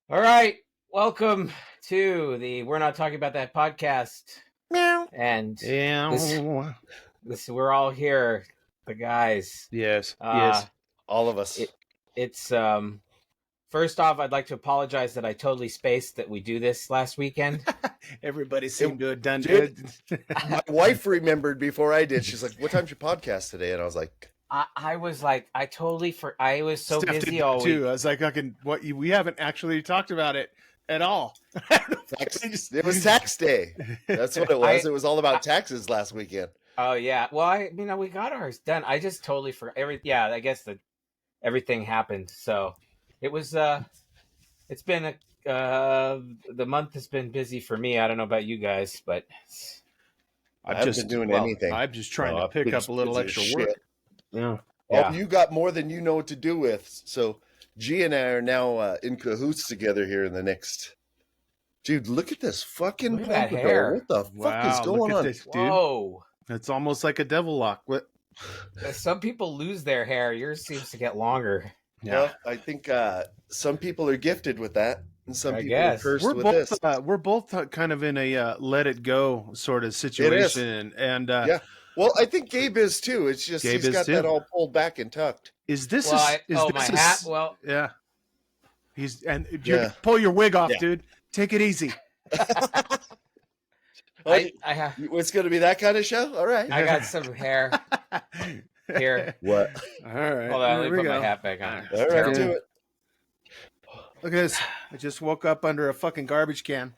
All right, welcome to the We're Not Talking About That podcast. Meow. And Yeah. we're all here, the guys. Yes. Yes. All of us. It's first off, I'd like to apologize that I totally spaced that we do this last weekend. Everybody seemed to have done Dude, good. My wife remembered before I did. She's like, "What time's your podcast today?" And I was like, I was like, I was so Steph busy did all too. week. I was like, we haven't actually talked about it at all. "It was tax day." That's what it was. It was all about taxes last weekend. Oh yeah. Well, we got ours done. I just totally forgot I guess everything happened. So it was it's been the month has been busy for me. I don't know about you guys, but I haven't been doing anything. I'm just trying to pick up a little extra work. yeah. Oh, you got more than you know what to do with. So G and I are now in cahoots together here in the next. Dude, look at this fucking Look at that pompadour. hair. What the fuck is Look going at on? this, dude. Whoa. It's almost like a devil lock. What? Some people lose their hair. Yours seems to get longer. Well, I think some people are gifted with that, and some I people guess. are cursed We're with both this. we're both kind of in a let it go sort of situation, and Yeah. Well, I think Gabe is too. It's just Gabe he's is got too. that all pulled back and tucked. is this Well, is my hat. Well, yeah. He's you Yeah. pull your wig off, Yeah. dude. Take it easy. I have It's going to be that kind of show. All right. I got some hair here. What? All right. Hold on, let here me we put my go. hat back on. All It's right, terrible. do it. Look at this. I just woke up under a fucking garbage can.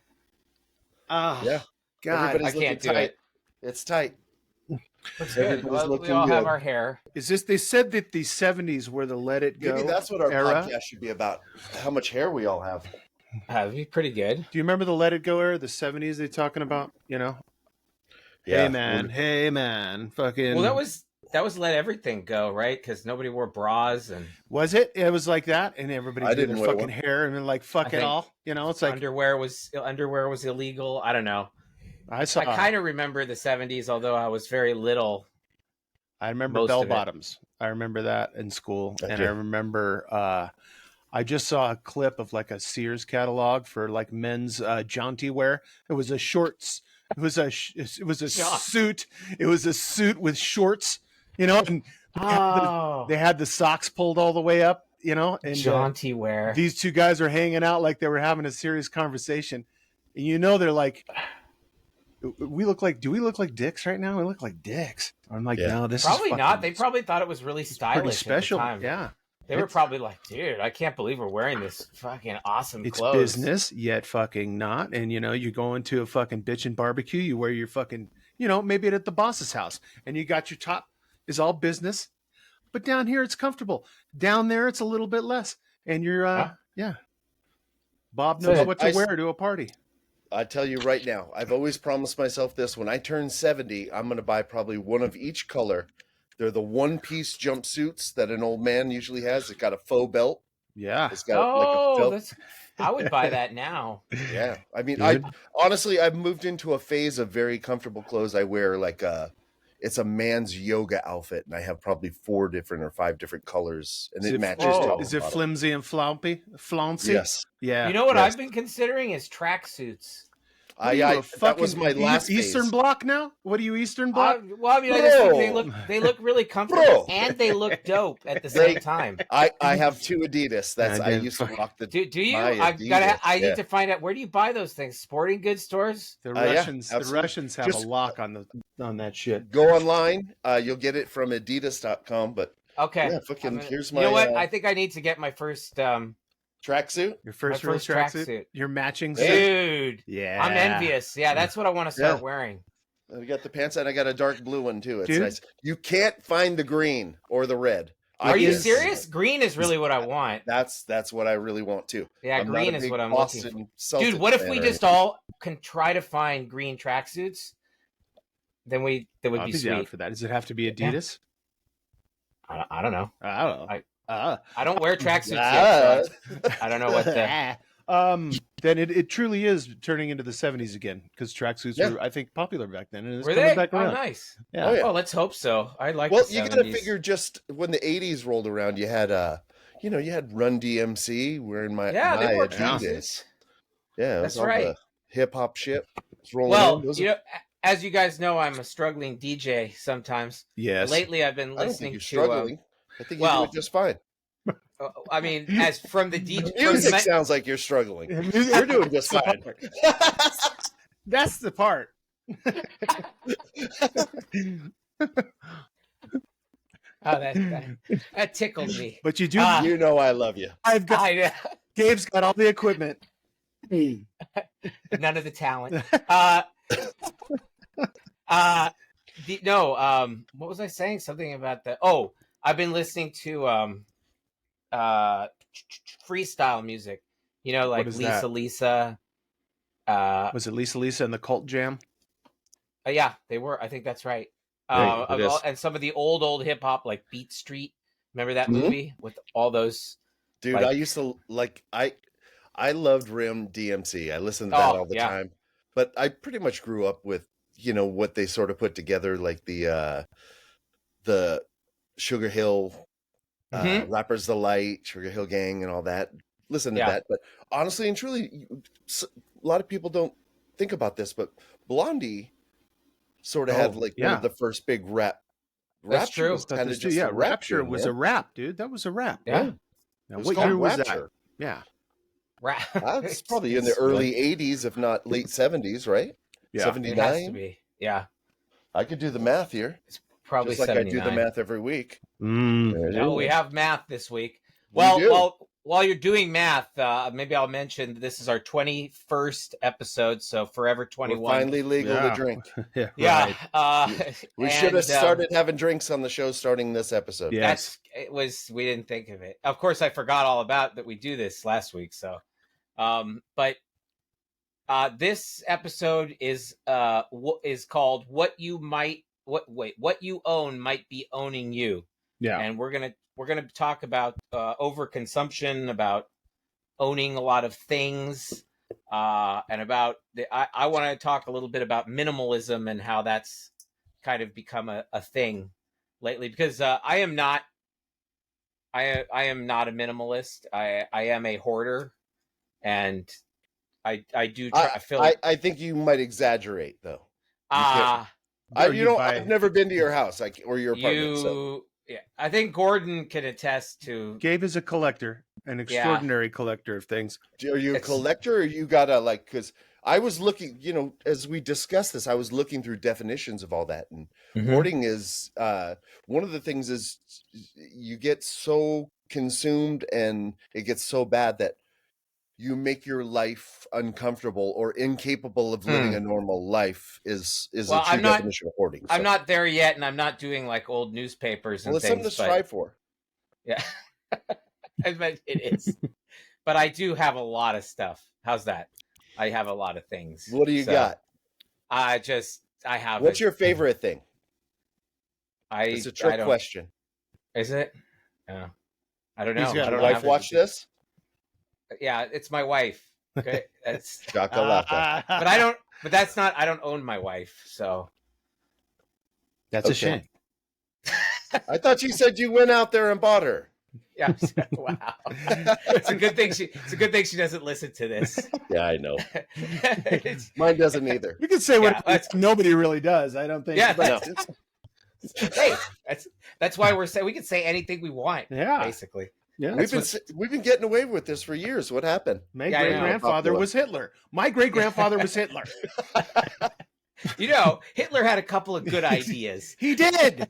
Ah, Yeah. God. Everybody's I can't looking do tight. it. It's tight. Looks good. Everybody's Well, we looking all have good. our hair. Is this? They said that the '70s were the Let It Go Maybe that's what our era. podcast should be about. How much hair we all have. That'd be pretty good. Do you remember the Let It Go era? The '70s. They talking about? You know. Hey man. Fucking. Well, that was let everything go, right? Because nobody wore bras and Was it? It was like that, and everybody I did didn't their wear fucking one. hair, and then like fuck I it think all. You know, it's like underwear was illegal. I don't know. I saw. I kind of remember the 70s, although I was very little. I remember most bell of it. bottoms. I remember that in school, and Okay. I remember I just saw a clip of like a Sears catalog for like men's jaunty wear. It was a shorts. It was a suit. It was a suit with shorts. You know, and Oh, they had the socks pulled all the way up. You know, and jaunty wear. these two guys are hanging out like they were having a serious conversation, and you know they're like. Do we look like dicks right now? We look like dicks. I'm like, Yeah. no, this Probably is not. fucking- They probably thought it was really stylish. pretty special. At the time. Yeah, They were It's- probably like, dude, I can't believe we're wearing this fucking awesome it's clothes. business yet fucking not. And you know, you go into a fucking bitchin' barbecue, you wear your fucking, you know, maybe at the boss's house, and you got your top is all business, but down here it's comfortable. Down there it's a little bit less, and you're yeah. Bob knows So, what to wear to a party. I tell you right now, I've always promised myself this. When I turn 70, I'm going to buy probably one of each color. They're the one-piece jumpsuits that an old man usually has. It's got a faux belt. Yeah, It's got like a Oh, felt. I would buy that now. Yeah. I mean, Dude. I've moved into a phase of very comfortable clothes. I wear like it's a man's yoga outfit, and I have probably 4 different or 5 different colors, and it matches. oh, top is and it bottom. flimsy and flouncy? Yes. Yeah. You know what Yes. I've been considering is tracksuits. What are you, a That was fucking my last Eastern phase. Bloc now. What are you, Eastern Bloc? Well, I mean, I just think Bro. they look really comfortable Bro. and they look dope at the same time. I have 2 Adidas. That's I I didn't used to fuck- rock the. Do you? My Adidas, I yeah. need to find out, where do you buy those things? Sporting goods stores? The yeah, Russians, the absolutely. Russians have Just- a lock on that shit. Go online. You'll get it from Adidas.com. But Okay. yeah, fucking here's You my know what? I think I need to get my first tracksuit. Your first My real first tracksuit, tracksuit. your matching suit. dude. Yeah, I'm envious. Yeah, that's what I want to start Yeah. wearing. I got the pants and I got a dark blue one too. It's Dude. nice. You can't find the green or the red. Are you Yes. serious? Green is really what I want. That's what I really want too. Yeah, I'm not green a is big what I'm Boston looking for. Celtics Dude, what if fan we or just anything. all can try to find green tracksuits? Then that would I'll be be down sweet. for that. Does it have to be Adidas? I don't know. I don't know. I don't wear tracksuits yet, so I don't know what the. Then it truly is turning into the 70s again, because tracksuits Yeah. were, I think, popular back then, and it's Were coming they? back Oh, around. nice. Yeah. Oh, yeah. Oh, let's hope so. I like. Well, the you 70s. got to figure just when the 80s rolled around, you had you had Run DMC. We're in my Yeah, they were Adidas. pieces. Yeah, it was That's all right. the hip hop shit. It's rolling Well, in. Those you are- know, as you guys know, I'm a struggling DJ sometimes. Yes. Lately, I've been I don't think listening you're to. struggling. I think you do well, it just fine. I mean, as from the DJ, The music sounds like you're struggling. You're doing just fine. That's the part. Oh, that tickled me. But you do. You know I love you. I've got. Gabe's got all the equipment. None of the talent. What was I saying? Something about the. Oh, I've been listening to freestyle music. You know, like What is Lisa that? Lisa. Was it Lisa and the Cult Jam? Yeah, they were. I think that's right. Right, it is. And some of the old hip hop, like Beat Street. Remember that Mhm. movie with all those? Dude, Like- I used to I loved Rim DMC. I listened to that all the time. But I pretty much grew up with, what they sort of put together, like the Sugar Hill Mhm. Rappers Delight, Sugar Hill Gang and all that. Listen to Yeah. that. But honestly and truly, a lot of people don't think about this, but Blondie sort of had like one yeah. of the first big rap. That's Rapture true. was kind of just yeah, a rap Rapture tune, was man. a rap, dude. That was a rap. Yeah. Now, It was what called year was that? Rapture. Yeah. That's probably in the early 80s, if not late 70s, right? Yeah. It has to 79. be. Yeah, I could do the math here. probably Just like I 79. do the math every week. Mm. No, we have math this week. We do. Well, while you're doing math, maybe I'll mention this is our 21st episode, so forever We're 21. finally legal Yeah. to drink. Yeah. Yeah, Right. We should have started having drinks on the show starting this episode. Yeah. We didn't think of it. Of course, I forgot all about that. We do this last week, so. But this episode is called "What You Own Might Be Owning You." Yeah. And we're gonna talk about overconsumption, about owning a lot of things, and about I want to talk a little bit about minimalism and how that's kind of become a thing lately, because I am not a minimalist. I am a hoarder, and I do try. I think you might exaggerate though. Ah, I've never been to your house or your apartment. So. yeah, I think Gordon can attest to. Gabe is a collector, an extraordinary collector of things. Are you a It's- collector, or you gotta because I was looking, as we discussed this, I was looking through definitions of all that, and hoarding is one of the things is you get so consumed and it gets so bad that you make your life uncomfortable or incapable of living a normal life is Well, a true definition of hoarding. I'm not there yet, and I'm not doing like old newspapers and Well, it's something things. to strive for. Yeah, I bet it is. But I do have a lot of stuff. How's that? I have a lot of things. What do you So, got? I have. What's your favorite thing? It's a I trick don't, question. Is it? I don't know. He's got I Your don't wife have watch this? Yeah, it's my wife. Okay, that's. Chakalaka. But I don't. But that's not. I don't own my wife, so. That's a Okay. shame. I thought you said you went out there and bought her. Yeah. Wow. It's a good thing she doesn't listen to this. Yeah, I know. It's- Mine doesn't either. We could say Yeah, that's- nobody really does. I don't think. Yeah, but- hey, that's why we can say anything we want. Yeah. Basically. Yeah. We've been getting away with this for years. What happened? My Yeah, I know. great grandfather was Hitler. My great grandfather was Hitler. You know, Hitler had a couple of good ideas. He did.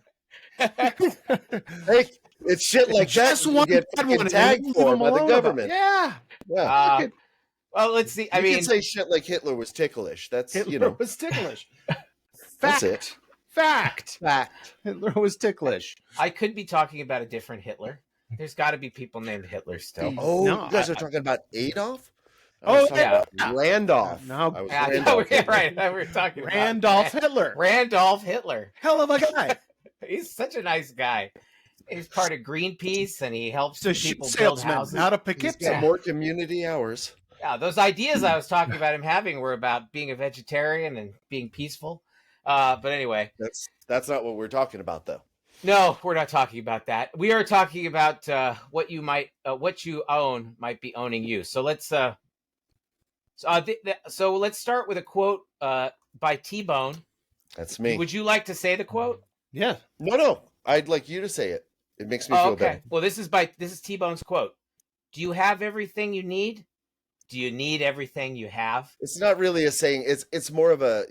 Hey, it's shit like that Just you one get bad fucking one, and tagged leave for him by the alone about- government. Yeah. Yeah. Well, let's see. I You mean, can say shit like Hitler was ticklish. That's Hitler was ticklish. that's Fact. it. Fact. Fact. Hitler was ticklish. I could be talking about a different Hitler. There's got to be people named Hitler still. Oh, No, you guys I- are talking about Adolf? Oh, I was talking yeah. about Randolph. No. I was Yeah, Randolph. yeah, right. We were talking about Randolph Hitler. Randolph Hitler. Hell of a guy. He's such a nice guy. He's part of Greenpeace, and he helps He's a people shit build salesman houses. out of He's Poughkeepsie. got more community hours. Yeah, those ideas I was talking about him having were about being a vegetarian and being peaceful. But anyway, That's not what we're talking about, though. No, we're not talking about that. We are talking about what you own might be owning you. So so let's start with a quote by T-Bone. That's me. Would you like to say the quote? Yeah. No. I'd like you to say it. It makes me Oh, feel okay. better. Well, this is T-Bone's quote. Do you have everything you need? Do you need everything you have? It's not really a saying. It's more of a,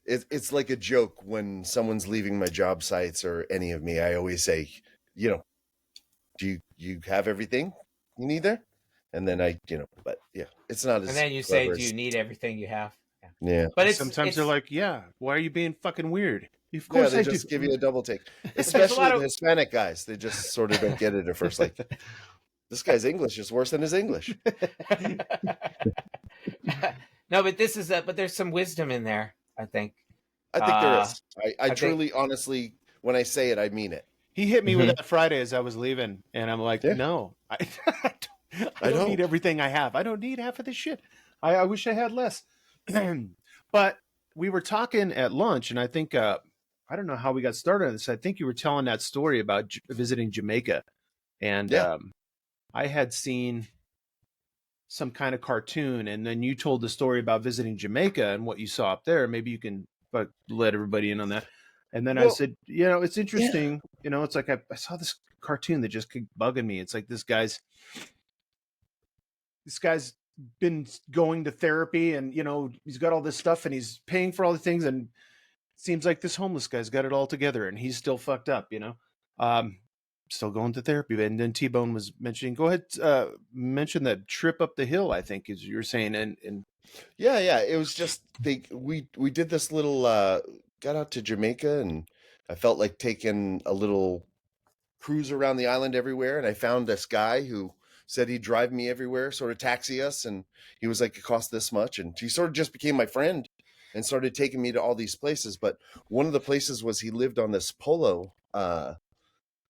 it's like a joke when someone's leaving my job sites or any of me. I always say, do you have everything you need there? And then but yeah, it's not as And then you say, clever do you as- need everything you have? Yeah. But Sometimes they're like, yeah, why are you being fucking weird? Of Yeah, course they I just do. give you a double take. there's a Especially lot the of- Hispanic guys. They just sort of don't get it at first. Like, this guy's English is worse than his English. No, but but there's some wisdom in there, I think. I think there Uh, is. I truly, honestly, when I say it, I mean it. He hit me with Mhm. that Friday as I was leaving, and I'm like, Yeah. no, I I don't know. need everything I have. I don't need half of this shit. I wish I had less. But we were talking at lunch, and I think I don't know how we got started on this. I think you were telling that story about visiting Jamaica, and Yeah. I had seen some kind of cartoon, and then you told the story about visiting Jamaica and what you saw up there. Maybe you can let everybody in on that. And then I Well, said, it's interesting. It's like I saw this cartoon that just kept bugging me. It's like this guy's been going to therapy, and he's got all this stuff, and he's paying for all the things, and it seems like this homeless guy's got it all together, and he's still fucked up. Still going to therapy. And then T-Bone was mentioning, go ahead, mention that trip up the hill, I think is you're saying. And yeah. It was just we did this little got out to Jamaica, and I felt like taking a little cruise around the island everywhere, and I found this guy who said he'd drive me everywhere, sort of taxi us, and he was like, it cost this much, and he sort of just became my friend and started taking me to all these places. But one of the places was he lived on this polo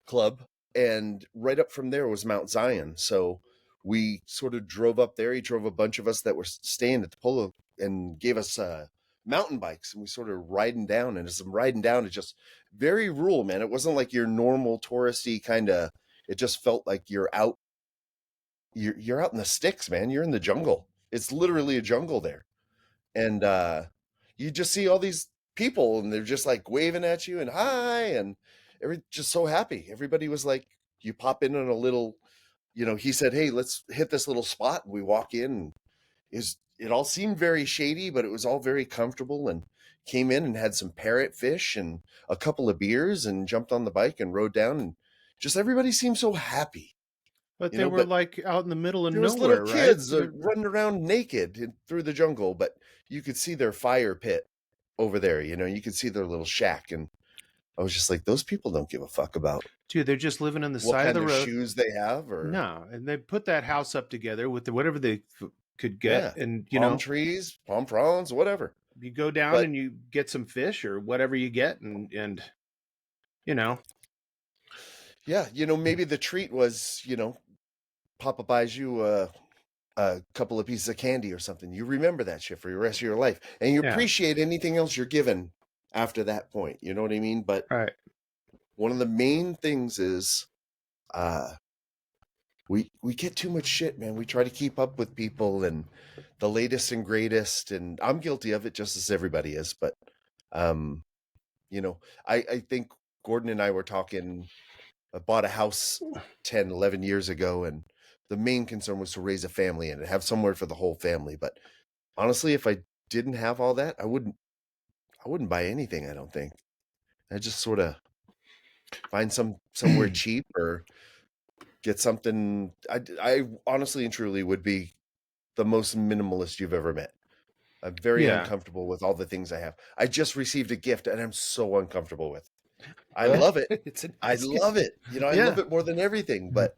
club, and right up from there was Mount Zion. So we sort of drove up there. He drove a bunch of us that were staying at the polo and gave us mountain bikes, and we sort of riding down. And as I'm riding down, it's just very rural, man. It wasn't like your normal touristy kind of. It just felt like you're out. You're out in the sticks, man. You're in the jungle. It's literally a jungle there, and you just see all these people, and they're just like waving at you and hi, and just so happy. Everybody was like, you pop in on a little, he said, hey, let's hit this little spot. And we walk in, and it all seemed very shady, but it was all very comfortable, and came in and had some parrotfish and a couple of beers and jumped on the bike and rode down, and just everybody seemed so happy. but You they know, were but like out in the middle of There was nowhere, little right? kids running around naked through the jungle, but you could see their fire pit over there. You could see their little shack, and I was just like, those people don't give a fuck about Dude, they're just living on the what side of kind the of road. shoes they have, or No, and they put that house up together with whatever they could get, Yeah. and palm trees, palm fronds, whatever. you go down But- and you get some fish or whatever you get, and Yeah, maybe the treat was, Papa buys you a couple of pieces of candy or something. You remember that shit for the rest of your life, and you Yeah. appreciate anything else you're given after that point. You know what I mean? But right. one of the main things is we get too much shit, man. We try to keep up with people and the latest and greatest, and I'm guilty of it just as everybody is. But I think Gordon and I were talking. I bought a house 10 11 years ago, and the main concern was to raise a family and have somewhere for the whole family. But honestly, if I didn't have all that, I wouldn't buy anything. I don't think. I just sort of find somewhere cheap or get something. I honestly and truly would be the most minimalist you've ever met. I'm very Yeah. uncomfortable with all the things I have. I just received a gift, and I'm so uncomfortable with. I love it. It's a I nice gift. love it. I Yeah. love it more than everything. But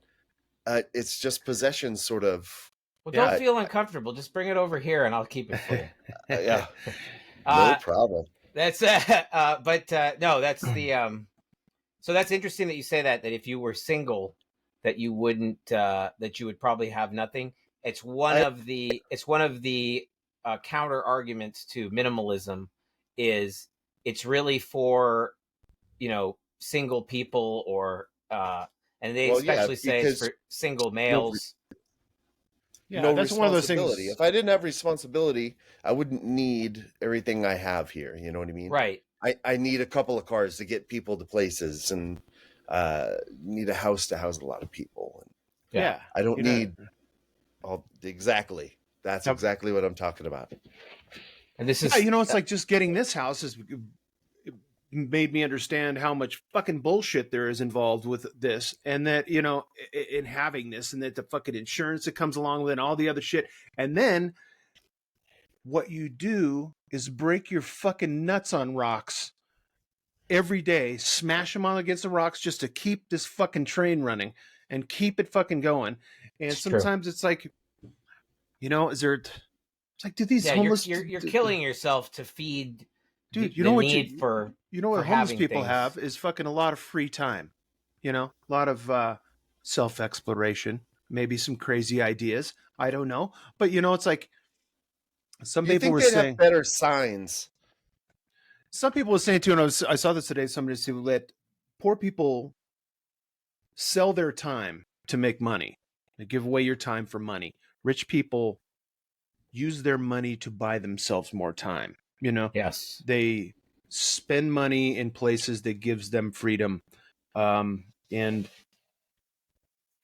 it's just possessions, sort of. Well, Yeah. don't feel uncomfortable. Just bring it over here, and I'll keep it for you. Yeah, no Uh, problem. That's no, that's the so that's interesting that you say that if you were single that you wouldn't that you would probably have nothing. It's one of the counter arguments to minimalism is it's really for single people or and they Well, yeah, especially say it's because for single males. Yeah, no that's one of those responsibility. things. If I didn't have responsibility, I wouldn't need everything I have here. You know what I mean? Right. I need a couple of cars to get people to places, and need a house to house a lot of people. And Yeah, I don't you know, need all exactly. That's Yep. exactly what I'm talking about. And this is yeah, you know, it's like just getting this house is it made me understand how much fucking bullshit there is involved with this, and that, you know, in having this, and that the fucking insurance that comes along with it and all the other shit. And then what you do is break your fucking nuts on rocks every day, smash them on against the rocks just to keep this fucking train running and keep it fucking going. And It's true. sometimes it's like, you know, is there? It's like, do these yeah, homeless? you're killing yourself to feed dude. the, You know the what need you for you know what for homeless having people things. have is fucking a lot of free time. You know, a lot of self exploration, maybe some crazy ideas. I don't know, but you know, it's like some Do you people think were they'd saying. have better signs? Some people were saying too, and I saw this today. Somebody said let poor people sell their time to make money. They give away your time for money. Rich people use their money to buy themselves more time. You know, Yes. they spend money in places that gives them freedom. And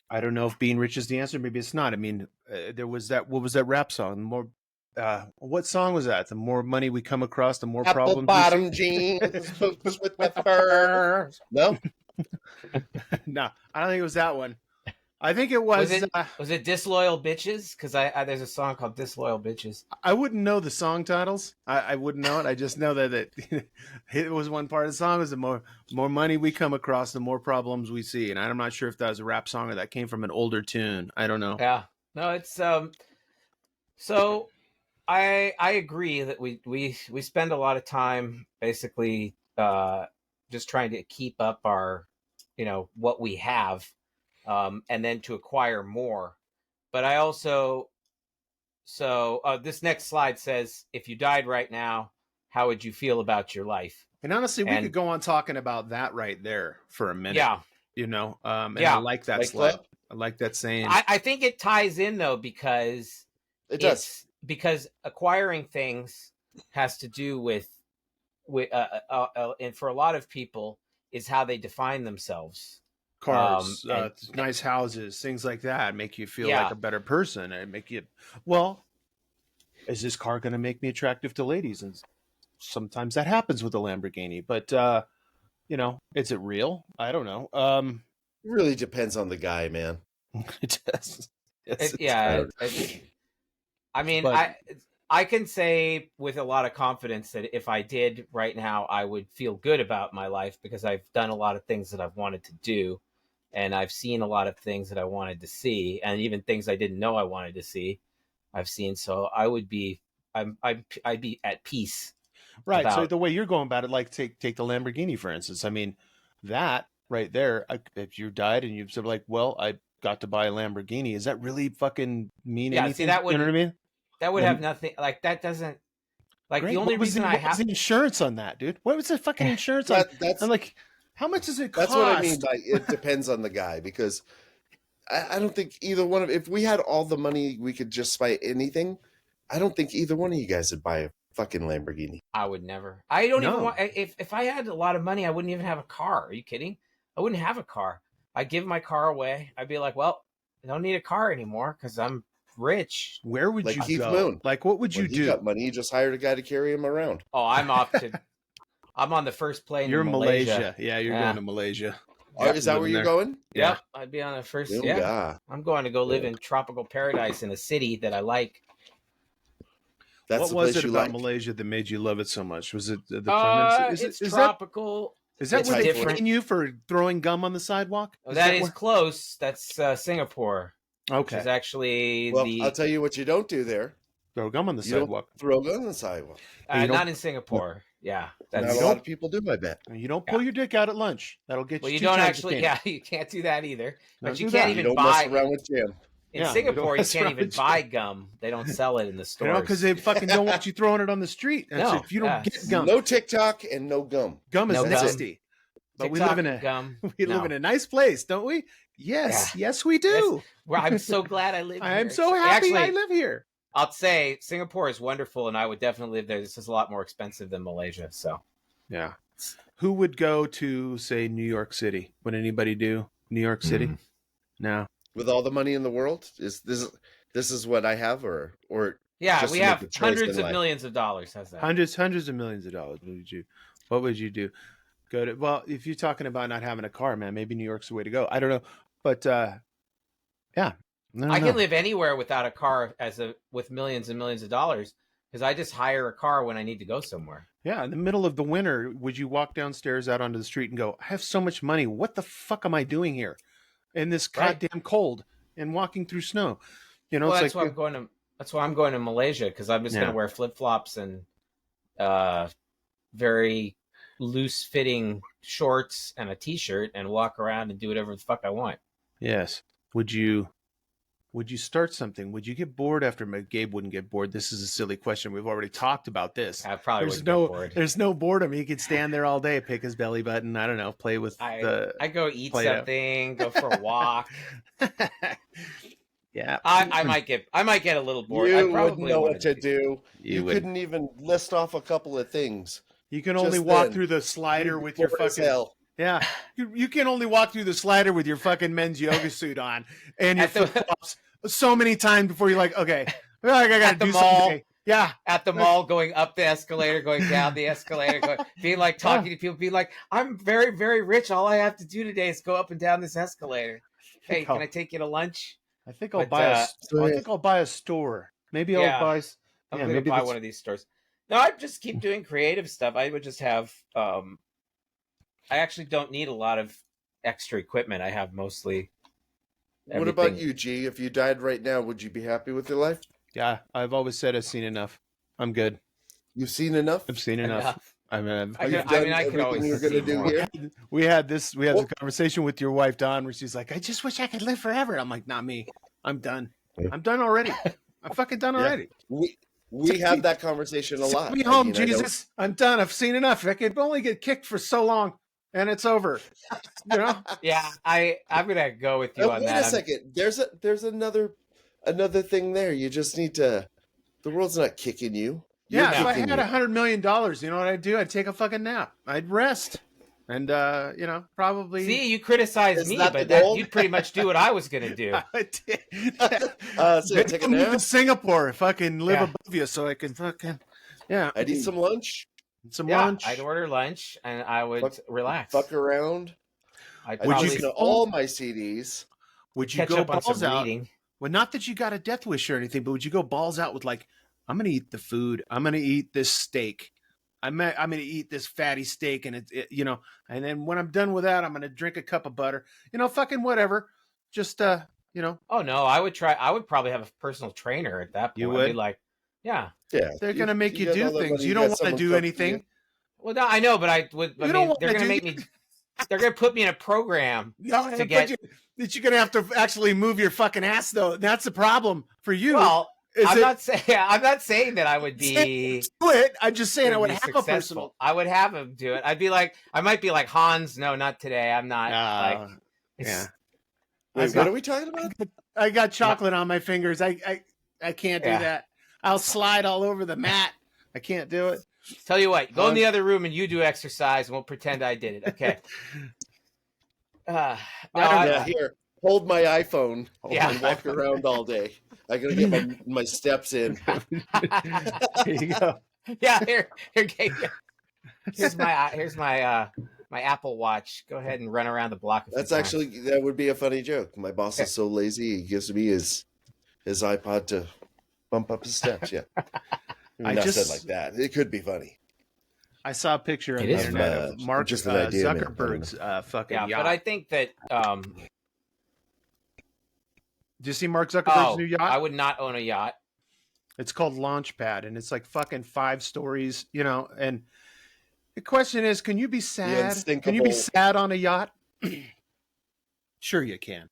I don't know if being rich is the answer. Maybe it's not. I mean, there was that. What was that rap song? The more, what song was that? The more money we come across, the more Apple problems. bottom jeans, boots with the fur. No, No, I don't think it was that one. I think it was. Was it Disloyal Bitches? Because I there's a song called Disloyal Bitches. I wouldn't know the song titles. I wouldn't know it. I just know that it was one part of the song. Was the more money we come across, the more problems we see. And I'm not sure if that was a rap song or that came from an older tune. I don't know. Yeah. No, it's so I agree that we spend a lot of time basically just trying to keep up our, you know, what we have, and then to acquire more. But I also this next slide says, if you died right now, how would you feel about your life? And honestly, we And- could go on talking about that right there for a minute. Yeah. You know, and Yeah. I like that Like slide. what? I like that saying. I think it ties in though, because it does. it's because acquiring things has to do with and for a lot of people is how they define themselves. Cars, and- nice houses, things like that make you feel Yeah. like a better person and make you, well, is this car going to make me attractive to ladies? And sometimes that happens with a Lamborghini, but you know, is it real? I don't know. It really depends on the guy, man. It does. Yes, It- it yeah, does. I mean, But- I can say with a lot of confidence that if I did right now, I would feel good about my life because I've done a lot of things that I've wanted to do, and I've seen a lot of things that I wanted to see, and even things I didn't know I wanted to see, I've seen. So I would be, I'd be at peace. Right. So about- the way you're going about it, like take the Lamborghini for instance. I mean, that right there. If you died and you said like, well, I got to buy a Lamborghini, is that really fucking mean Yeah, see, anything? that You know what I mean? That would Then- have nothing like that. Doesn't like Great. the only What was reason I what was have. the insurance on that, dude? What was the fucking insurance on? That's I'm like, how much does it cost? that's what I mean by it depends on the guy, because I don't think either one of, if we had all the money we could just buy anything, I don't think either one of you guys would buy a fucking Lamborghini. I would never. I don't even No. want. If I had a lot of money, I wouldn't even have a car. Are you kidding? I wouldn't have a car. I'd give my car away. I'd be like, well, I don't need a car anymore because I'm rich. Where would Like you Keith go? Moon. Like, what would you When he do? got money, he just hired a guy to carry him around. Oh, I'm off to. I'm on the first plane. You're to in Malaysia. Yeah, you're Yeah. going to Malaysia. Oh, is that where living you're there. going? Yeah. Yep, I'd be on the first. Oh, Yeah, yeah. I'm going to go live in tropical paradise in a city that I like. That's What the was place it you about like. Malaysia that made you love it so much? Was it the cleanliness? It's is that tropical. is that it's where they different. fine you for throwing gum on the sidewalk? That is where- close. That's Singapore. Which okay. is actually Well, the I'll tell you what you don't do there. Throw gum on the You don't sidewalk. throw a gun on the sidewalk. you don't- not in Singapore. Yeah, Not that's a lot of people do, I bet. And you don't pull your dick out at lunch. That'll get well. you. You 2 don't times actually. the Yeah, candy. you can't do that either. Don't But you do can't that. You even don't mess buy around with Jim. in Yeah, you Singapore. don't You mess can't around even with buy gum. They don't sell it in the You stores. know, because they fucking don't want you throwing it on the street. And so No, if you don't yeah. get gum, No TikTok and no gum. gum is No gum. nasty. But TikTok we live in and a gum. we No. live in a nice place, don't we? Yes, yes, we do. Well, I'm so glad I live here. I'm so happy I Actually, live here. I'll say Singapore is wonderful, and I would definitely live there. This is a lot more expensive than Malaysia. So Yeah. Who would go to, say, New York City? Would anybody do New York City? Mm. No. With all the money in the world, is this is what I have, or yeah, just we to make have a choice hundreds in of life? millions of dollars. How's that? Hundreds of millions of dollars. What would you do? Go to, well, if you're talking about not having a car, man, maybe New York's the way to go. I don't know. But yeah. I can live anywhere without a car with millions and millions of dollars because I just hire a car when I need to go somewhere. Yeah, in the middle of the winter, would you walk downstairs out onto the street and go, I have so much money. What the fuck am I doing here in this Right. goddamn cold and walking through snow? You know, Well, it's that's why I'm going to. That's why I'm going to Malaysia because I'm just going Yeah. to wear flip flops and very loose fitting shorts and a t-shirt and walk around and do whatever the fuck I want. yes. Would you start something? Would you get bored after Gabe wouldn't get bored? This is a silly question. We've already talked about this. I probably There's wouldn't no get bored. there's no boredom. He could stand there all day, pick his belly button. I don't know, play with I go eat Play-Doh. something, go for a walk. Yeah. I might get a little bored. You I wouldn't probably know wanted what to do. You would. couldn't even list off a couple of things. You can only just walk then. through the slider You'd be with your bored as fucking hell. yeah. You can only walk through the slider with your fucking men's yoga suit on and your At the- flip flops so many times before you're like, okay, I feel like I gotta At the do mall. something. Yeah. At the mall, going up the escalator, going down the escalator, being like talking to people, being like, "I'm very, very rich. All I have to do today is go up and down this escalator. Hey, can I take you to lunch? I think I'll But, buy so I yeah. think I'll buy a store. Maybe Yeah. I'll buy I'm yeah, gonna maybe buy that's- one of these stores." No, I just keep doing creative stuff. I would just have. I actually don't need a lot of extra equipment. I have mostly. What about everything. you, G? If you died right now, would you be happy with your life? Yeah, I've always said I've seen enough. I'm good. You've seen enough? I've seen enough. Enough. I mean, I You've could- I done mean, I could everything always you're gonna see do more. here? we had this Well- a conversation with your wife Dawn where she's like, I just wish I could live forever. I'm like, not me. I'm done. I'm done already. I'm fucking done Yeah. already. We have that conversation a lot. Send me I home, mean, I don't- Jesus. I'm done. I've seen enough. I could only get kicked for so long, and it's over. You know? Yeah, I'm gonna go with you on Wait that. a second. There's another thing there. You just need to. The world's not kicking you. You're Yeah. If I kicking had you. $100 million, you know what I'd do? I'd take a fucking nap. I'd rest, and you know, probably. See, you criticize Is me, that but the goal? you'd pretty much do what I was gonna do. So Maybe take a I'll move nap. to Singapore if I can live Yeah. above you, so I can fucking yeah. I'd eat some lunch. some Yeah, lunch. I'd order lunch and I would Fuck- relax. Fuck around. I'd I'd Would probably you listen to all my CDs. Would you catch go up on balls some out? reading. Well, not that you got a death wish or anything, but would you go balls out with like, I'm gonna eat the food. I'm gonna eat this steak. I'm gonna eat this fatty steak, and you know. And then when I'm done with that, I'm gonna drink a cup of butter. You know, fucking whatever. Just you know, Oh no, I would try. I would probably have a personal trainer at that point. You I'd be would? like, yeah. Yeah, they're gonna make you got do all that things. money, You got don't want to someone do cooking anything. you. Well, no, I know, but I would. I You don't mean, wanna they're gonna do- make me. They're gonna put me in a program. No, To but get- that you're gonna have to actually move your fucking ass though. That's the problem for you. Well, is I'm it, not saying. I'm not saying that I would be. do it. I'm just saying I would be have a successful. personal. I would have him do it. I'd be like, I might be like Hans. No, not today. I'm not. Like, it's- yeah. Wait, I've what got- are we talking about? I got chocolate on my fingers. I can't do Yeah. that. I'll slide all over the mat. I can't do it. Tell you what, go in the other room and you do exercise, and we'll pretend I did it. Okay. No, I Yeah, don't here, hold my iPhone Yeah. and walk around all day. I gotta get my steps in. Here you go. yeah. Here's my my Apple Watch. Go ahead and run around the block. That would be a funny joke. My boss is so lazy, he gives me his iPod to bump up his steps. Yeah, I not just- said like that. It could be funny. I saw a picture on It the is internet fun. of Mark Just an idea, man. I don't Zuckerberg's fucking Yeah, yacht. but I think that Did you see Mark Zuckerberg's new yacht? I would not own a yacht. It's called Launchpad, and it's like fucking 5 stories, you know. And the question is, can you be sad? Can you be unsinkable- sad on a yacht? Sure, you can.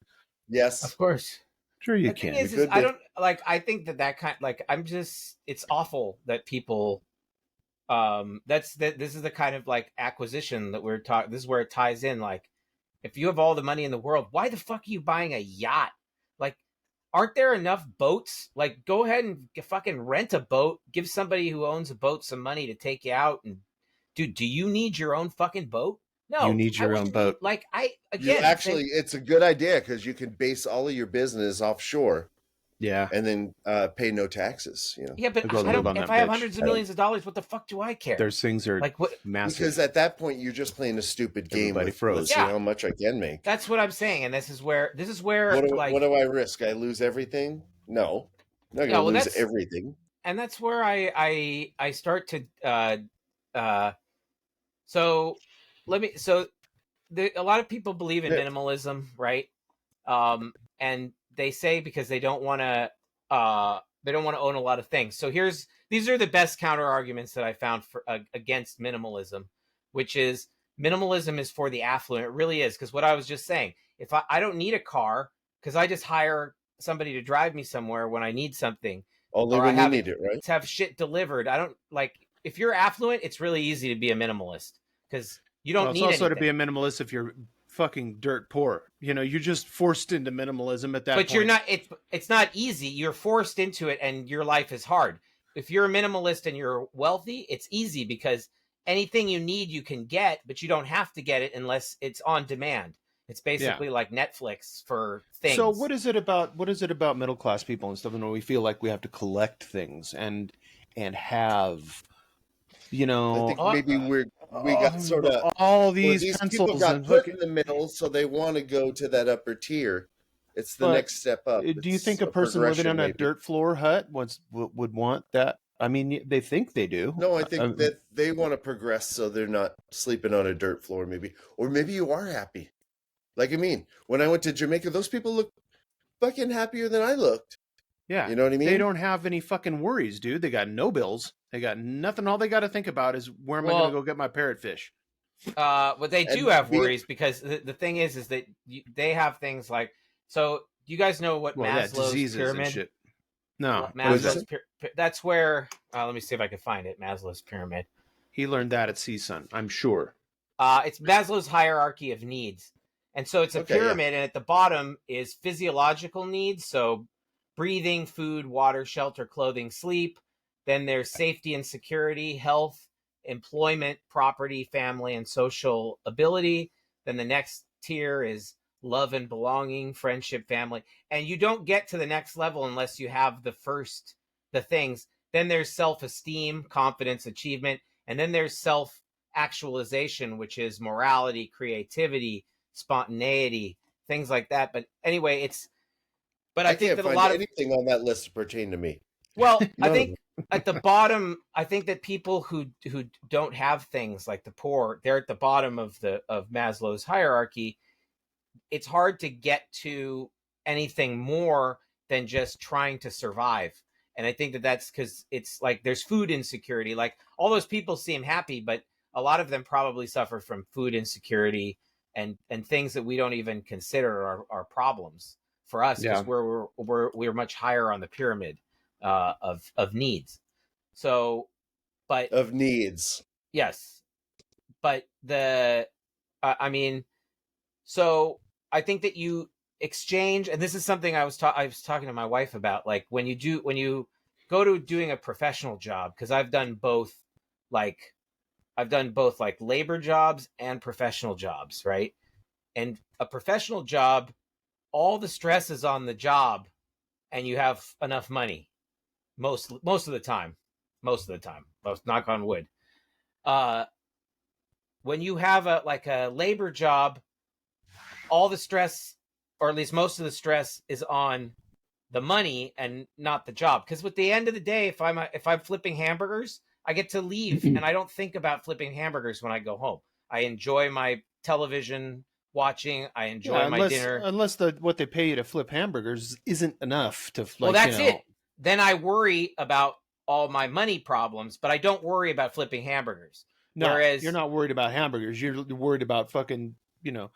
Yes, Of course. Sure, you The thing can. is, could I be. don't like. I think that kind. Like, I'm just. It's awful that people this is the kind of like acquisition that we're talking. This is where it ties in. Like, if you have all the money in the world, why the fuck are you buying a yacht? Like, aren't there enough boats? Like, go ahead and fucking rent a boat. Give somebody who owns a boat some money to take you out. And dude, do you need your own fucking boat? No, You need your own boat. Like, Actually, it's a good idea because you can base all of your business offshore Yeah. and then pay no taxes. You know, yeah, but Go I live don't. on If that I have bitch. hundreds of millions of dollars, what the fuck do I care? Those things are Like, what? massive. because at that point you're just playing a stupid game. Everybody With, froze. Let's see Yeah. how much I can make. That's what I'm saying, and this is where What do I risk? I lose everything? No, I'm not going to lose everything. And that's where I start to so a lot of people believe in minimalism, right? And they say because they don't want to own a lot of things. So these are the best counter arguments that I found for against minimalism, which is minimalism is for the affluent. It really is, because what I was just saying, if I don't need a car because I just hire somebody to drive me somewhere when I need something. Only when you need it, right? To have shit delivered. I don't like, if you're affluent, it's really easy to be a minimalist because you don't need also anything. to be a minimalist if you're fucking dirt poor. You know, you're just forced into minimalism at that point. But you're not. It's not easy. You're forced into it, and your life is hard. If you're a minimalist and you're wealthy, it's easy because anything you need you can get, but you don't have to get it unless it's on demand. It's basically like Netflix for things. So what is it about middle class people and stuff? And we feel like we have to collect things and have, you know, I think maybe we got sort of all these people pencils got put in the middle, so they want to go to that upper tier. It's the next step up. Do you think a person living on a dirt floor hut would want that? I mean, they think they do. No, I think that they want to progress, so they're not sleeping on a dirt floor, maybe, or maybe you are happy. Like, I mean, when I went to Jamaica, those people look fucking happier than I looked. Yeah. You know what I mean? They don't have any fucking worries, dude. They got no bills. They got nothing. All they got to think about is where am I going to go get my parrotfish? Well, they do have worries because the thing is that they have things like, so do you guys know what Maslow's pyramid? And shit. No. Maslow's that's where, let me see if I can find it. Maslow's pyramid. He learned that at CSUN, I'm sure. It's Maslow's hierarchy of needs. And so it's a pyramid, and at the bottom is physiological needs. So breathing, food, water, shelter, clothing, sleep. Then there's safety and security, health, employment, property, family, and social ability. Then the next tier is love and belonging, friendship, family. And you don't get to the next level unless you have the things. Then there's self-esteem, confidence, achievement. And then there's self-actualization, which is morality, creativity, spontaneity, things like that. But anyway, I think that a lot of anything on that list pertain to me. Well, I think at the bottom, I think that people who don't have things, like the poor, they're at the bottom of Maslow's hierarchy. It's hard to get to anything more than just trying to survive. And I think that that's because it's like there's food insecurity. Like, all those people seem happy, but a lot of them probably suffer from food insecurity and things that we don't even consider are problems for us, because we're much higher on the pyramid of needs. So, but of needs, yes, but I mean, so I think that you exchange, and this is something I was talking to my wife about, like when you go to doing a professional job, because I've done both like labor jobs and professional jobs, right? And a professional job, all the stress is on the job, and you have enough money most of the time. Knock on wood. When you have a labor job, all the stress, or at least most of the stress, is on the money and not the job. Because at the end of the day, if I'm flipping hamburgers, I get to leave and I don't think about flipping hamburgers when I go home. I enjoy my television watching. I enjoy my dinner. Unless what they pay you to flip hamburgers isn't enough to. Well, that's it. Then I worry about all my money problems, but I don't worry about flipping hamburgers. No, whereas you're not worried about hamburgers. You're worried about fucking. You've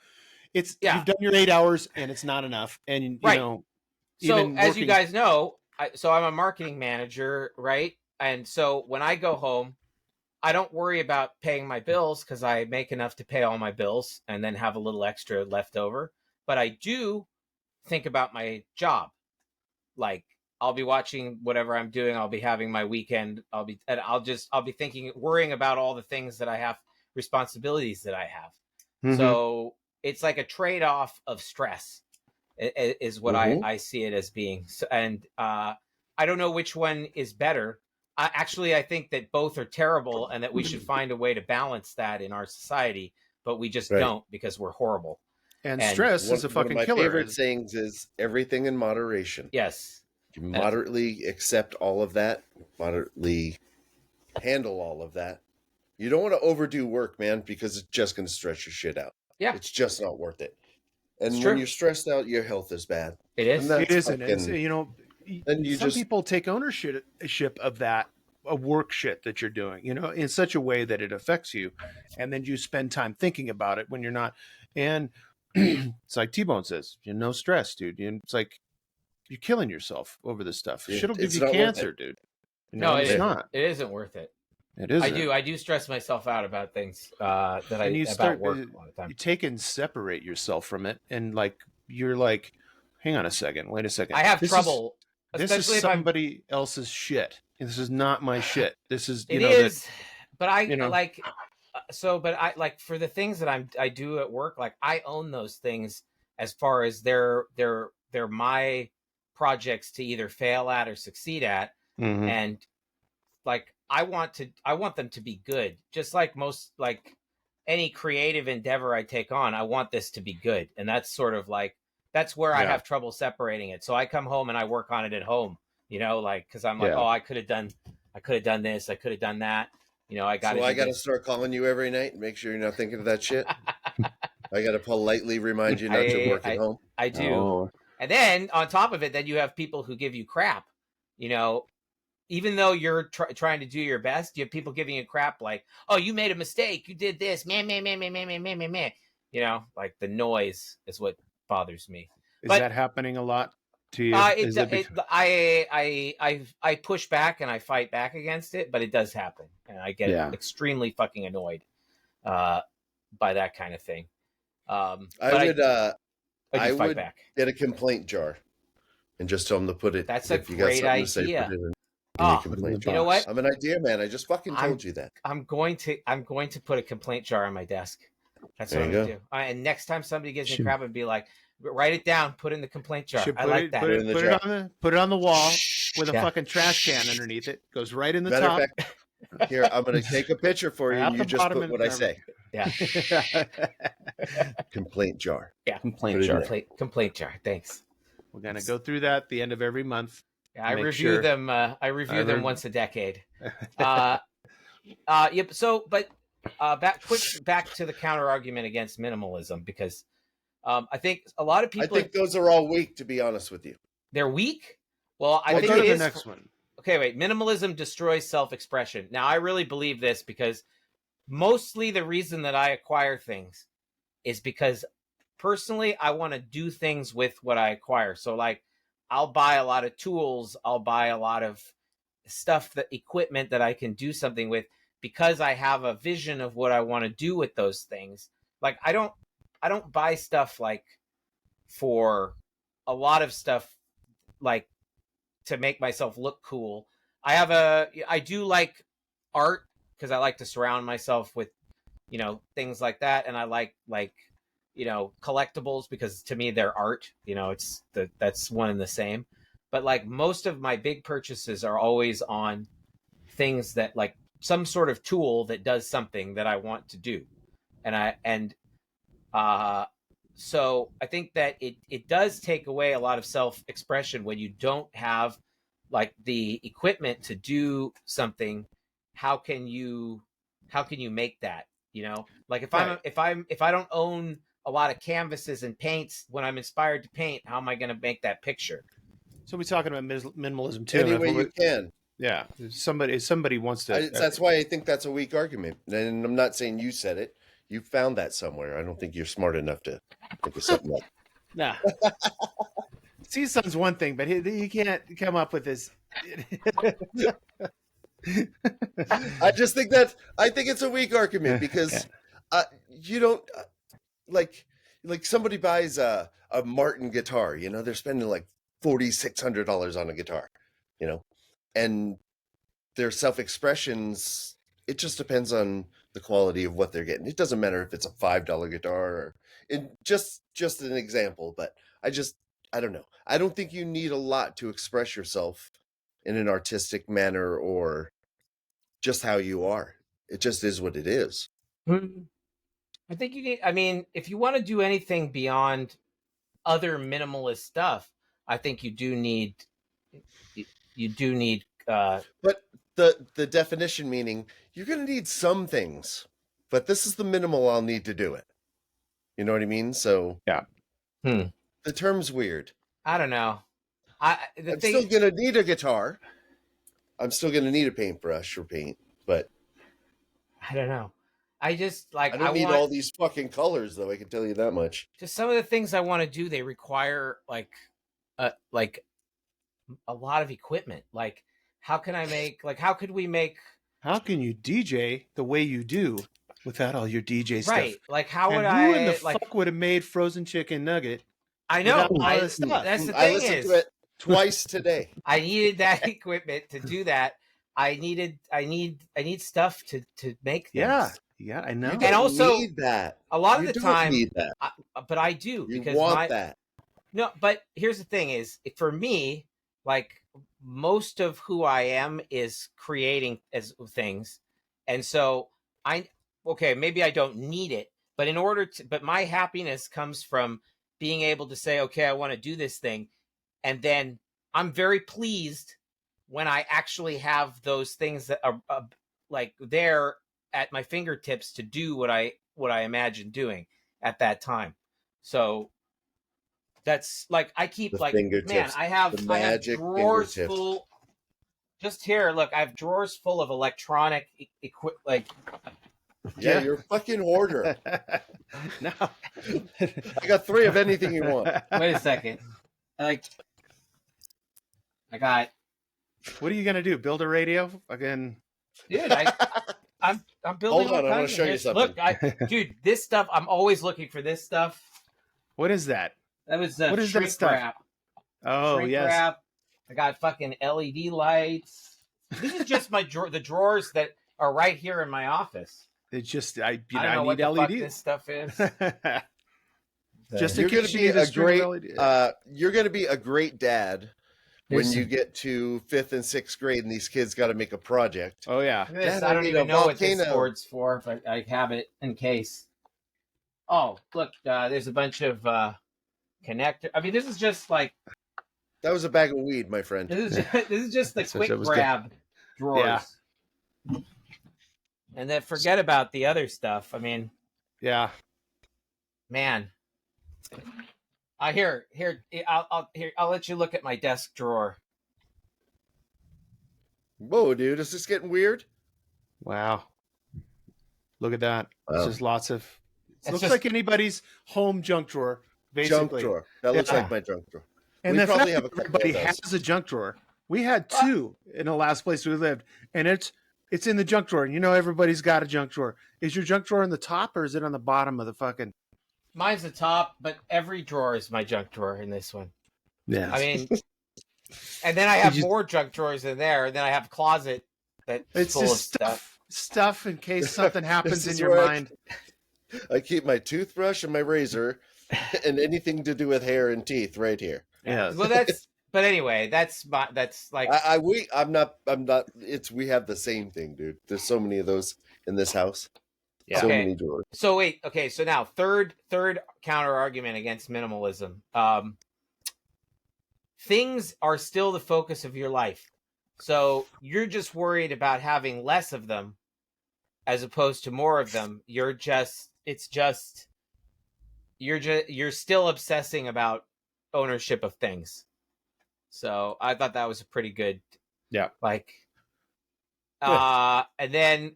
done your 8 hours and it's not enough, and you know. So as you guys know, I'm a marketing manager, right? And so when I go home, I don't worry about paying my bills because I make enough to pay all my bills and then have a little extra left over. But I do think about my job. Like I'll be watching whatever I'm doing. I'll be having my weekend. I'll be thinking, worrying about all the things that I have, responsibilities that I have. Mhm. So it's like a trade-off of stress is what I see it as being. So, and I don't know which one is better. I think that both are terrible and that we should find a way to balance that in our society, but we just Right. don't because we're horrible. And And stress One, is a one of fucking my killer. favorite sayings is everything in moderation. Yes. You moderately accept all of that, moderately handle all of that. You don't want to overdo work, man, because it's just going to stretch your shit out. Yeah. It's just not worth it. And It's when true. you're stressed out, your health is bad. It is. And that's It isn't. It's, fucking- you know, Then you some just- people take ownership of that work shit that you're doing, you know, in such a way that it affects you. And then you spend time thinking about it when you're not. And it's like T-Bone says, you know, no stress, dude. It's like you're killing yourself over this stuff. Yeah, Shit'll give it's you not worth cancer, it. dude. No, it's it not. It isn't worth it. It isn't. I do stress myself out about things that And you about start work a lot of time. you take and separate yourself from it, and like you're like, hang on a second, wait a second. I have This trouble, This especially is if I'm. somebody else's shit. This is not my shit. This is It you know is, but I you know. like. But I like for the things that I do at work. Like I own those things as far as they're my projects to either fail at or succeed at, Mhm. and like I want them to be good, just like most like any creative endeavor I take on. I want this to be good, and that's sort of like that's where I Yeah. have trouble separating it. So I come home and I work on it at home, you know, like because I'm like, Yeah. oh, I could have done this, I could have done that, you know, I got So I got to start calling you every night and make sure you're not thinking of that shit. I got to politely remind you not to work at home. I do. Oh. And then on top of it, then you have people who give you crap, you know, even though you're trying to do your best, you have people giving you crap like, oh, you made a mistake. You did this. Man. You know, like the noise is what bothers me. Is But- that happening a lot to you? I push back and I fight back against it, but it does happen. And I get Yeah. extremely fucking annoyed by that kind of thing. I But would I do fight would- back. get a complaint jar and just tell them to put it. That's a if you got great something to say, idea. put it in Oh, a complaint you know jar. what? I'm an idea man. I just fucking I'm- told you that. I'm going to put a complaint jar on my desk. That's There what I'm you gonna do. And next time somebody gives me Should- crap, and be like, write it down, put it in the complaint jar. Should I put like it, that. Put it, in the put, jar. put it on the wall with a Yeah. fucking trash can underneath it. Goes right in the Matter top. of fact, here I'm going to take a picture for you. At And you the just bottom put and what I whatever. say. Yeah, Complaint jar. complaint Put it in jar. there. Complaint jar. Thanks. We're gonna go through that at the end of every month. Yeah, I Make review sure- them. I review them rev- once a decade. Yep. So, but back to the counter argument against minimalism, because I think a lot of I people think those are all weak, to be honest with you. they're weak. Well, I We'll think go it to the is. next one. Okay, wait. Minimalism destroys self-expression. Now, I really believe this because mostly the reason that I acquire things is because personally I want to do things with what I acquire. So, like, I'll buy a lot of tools. I'll buy a lot of equipment that I can do something with because I have a vision of what I want to do with those things. Like, I don't buy stuff like for a lot of stuff like to make myself look cool. I do like art because I like to surround myself with, you know, things like that. And I like, you know, collectibles because to me they're art, you know, that's one and the same. But like most of my big purchases are always on things that like some sort of tool that does something that I want to do. So I think that it does take away a lot of self-expression when you don't have like the equipment to do something. How can you make that, you know? Like if I don't own a lot of canvases and paints, when I'm inspired to paint, how am I going to make that picture? So we're talking about minimalism too. Any way you can. Yeah, somebody wants to. That's why I think that's a weak argument. And I'm not saying you said it. You found that somewhere. I don't think you're smart enough to think of something like Nah. Season's one thing, but he can't come up with this. I just think I think it's a weak argument because you don't like somebody buys a Martin guitar, you know, they're spending like $4,600 on a guitar, you know, and their self-expressions, it just depends on the quality of what they're getting. It doesn't matter if it's a $5 guitar or just an example, but I don't know. I don't think you need a lot to express yourself in an artistic manner or just how you are. It just is what it is. I think you need. I mean, if you want to do anything beyond other minimalist stuff, I think you do need. You do need. But the definition meaning you're going to need some things, but this is the minimal I'll need to do it. You know what I mean? So yeah. The term's weird. I don't know. I'm still going to need a guitar. I'm still going to need a paintbrush or paint, but I don't know. I just like I don't need all these fucking colors, though. I can tell you that much. Just some of the things I want to do, they require like a lot of equipment. Like, how can I make? Like, how could we make? How can you DJ the way you do without all your DJ stuff? Right. Like, how would who in the like, fuck would have made frozen chicken nugget? I know. That's the thing I listened to it twice today. I needed that equipment to do that. I need stuff to make things. Yeah, I know. You And also, need that. a lot of You the don't time, need that. but I do You because want that. No, but here's the thing: is for me, like most of who I am is creating as things, and so maybe I don't need it, but but my happiness comes from being able to say, okay, I want to do this thing, and then I'm very pleased when I actually have those things that are like there at my fingertips to do what I imagine doing at that time. So that's like I keep The like fingertips. man, I have drawers fingertips. full. Just here, look, I have drawers full of electronic equipment. Like, Yeah, you're a fucking hoarder. No. I got 3 of anything you want. wait a second, I got. What are you gonna do? Build a radio again? Dude, I'm building. Hold on, I want to show you something. Look, dude, this stuff. I'm always looking for this stuff. What is that? That was What is that shrink stuff? wrap. Oh, Shrink yes. wrap. I got fucking LED lights. This is just the drawers that are right here in my office. It's just I don't know what need the fuck LEDs. this stuff is. Just You're in going case to you be need a a string great. of LED. You're going to be a great dad when Here's- you get to 5th and 6th grade, and these kids got to make a project. Oh yeah. This, Dad, I I don't need even a know what this volcano. board's for, but I have it in case. Oh, look, there's a bunch of connector. I mean, this is just like That was a bag of weed, my friend. this is just the So quick that was good. grab drawers. Yeah. And then forget about the other stuff. I mean, Yeah. man. Here, I'll let you look at my desk drawer. Whoa, dude, is this getting weird? Wow. Look at that. Wow. It's just lots of. It's looks just- like anybody's home junk drawer, basically. Junk drawer. That looks Yeah. like my junk drawer. And We the probably fact have a that couple everybody of those. has a junk drawer. We had 2 in the last place we lived, and it's in the junk drawer. And you know everybody's got a junk drawer. Is your junk drawer on the top or is it on the bottom of the fucking? Mine's the top, but every drawer is my junk drawer in this one. Yeah. I mean, and then I have you- more junk drawers in there. And then I have a closet that's it's full of just stuff. stuff in case something happens This in is your where I- mind. I keep my toothbrush and my razor and anything to do with hair and teeth right here. Yeah. Well, but anyway, that's like I'm not we have the same thing, dude. There's so many of those in this house. Yeah. So Okay. many drawers. So wait, okay. So now third counter argument against minimalism. Things are still the focus of your life. So you're just worried about having less of them as opposed to more of them. You're still obsessing about ownership of things. So I thought that was a pretty good like and then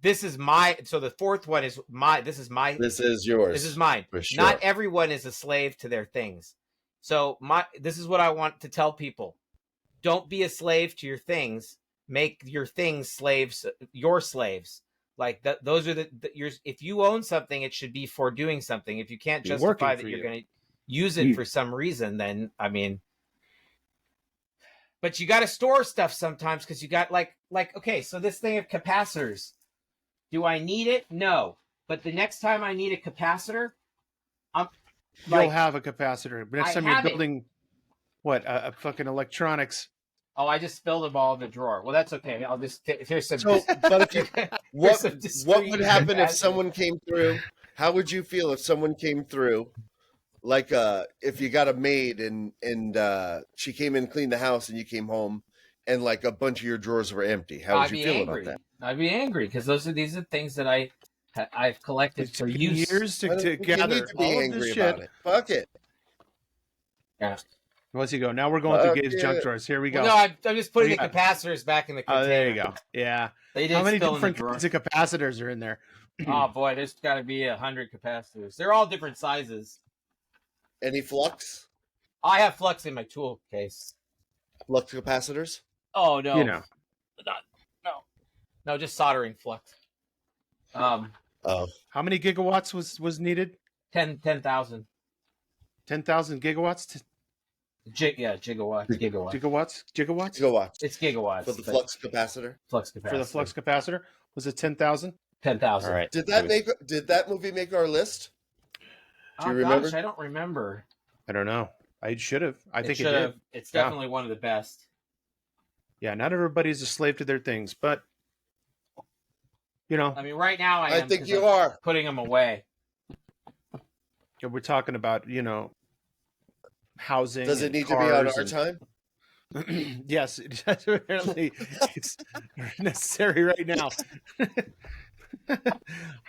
this is the fourth one is this is yours. This is mine. For sure. Not everyone is a slave to their things. So this is what I want to tell people. don't be a slave to your things. Make your things slaves, your slaves. Like those are if you own something, it should be for doing something. If you can't Be justify working that for you're you. going to use it for some reason, then I mean, but you got to store stuff sometimes because you got like okay, so this thing of capacitors, do I need it? No, but the next time I need a capacitor, You'll have a capacitor. But next I time you're have it. building a fucking electronics. Oh, I just spilled them all in the drawer. Well, that's okay. I'll just here's some. So, but if you, here's what some what would happen if discrete someone came through? How would you feel if someone came through? Like if you got a maid and she came in and cleaned the house and you came home and like a bunch of your drawers were empty. How would I'd you be feel angry. about that? I'd be angry because these are things that I've collected It for took use. years I don't to think you gather need to be all of angry this about shit. it. Fuck it. Yeah. Let's go. Now we're going through Gabe's junk drawers. Here we go. Well, no, I'm just putting the Yeah. capacitors back in the container. Oh, there you go. Yeah. They did How many spill in the different drawer. kinds of capacitors are in there? Oh boy, there's got to be 100 capacitors. They're all different sizes. Any flux I have flux in my tool case. capacitors? Oh no, You know. no, just soldering flux. Oh, How many gigawatts was needed? 10,000. 10,000 gigawatts? Gigawatts. Gigawatts? Gigawatts? gigawatts It's gigawatts. for the but flux capacitor. flux capacitor. For the flux capacitor? Was it 10,000? 10,000. All right. Did that movie make our list? Do you remember? Gosh, I don't remember. I don't know. I should have. I think it should did. have. It's Yeah. definitely one of the best. Yeah, not everybody's a slave to their things, but you know, I mean, right now I I am think 'cause you I'm are. putting them away. we're talking about, housing. Does it and need to be on cars our and- time? Yes, it does. Apparently, it's necessary right now. I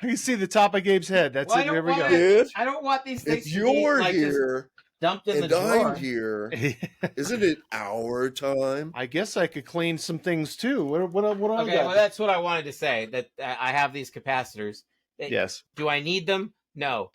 can see the top of Gabe's head. That's Well, I it. don't There we want go. Dude, I don't want these things if to be you're like just here dumped in the and drawer. I'm here, isn't it our time? I guess I could clean some things too. What I Okay, got? well, that's what I wanted to say. That I have these capacitors. Yes. Do I need them? No.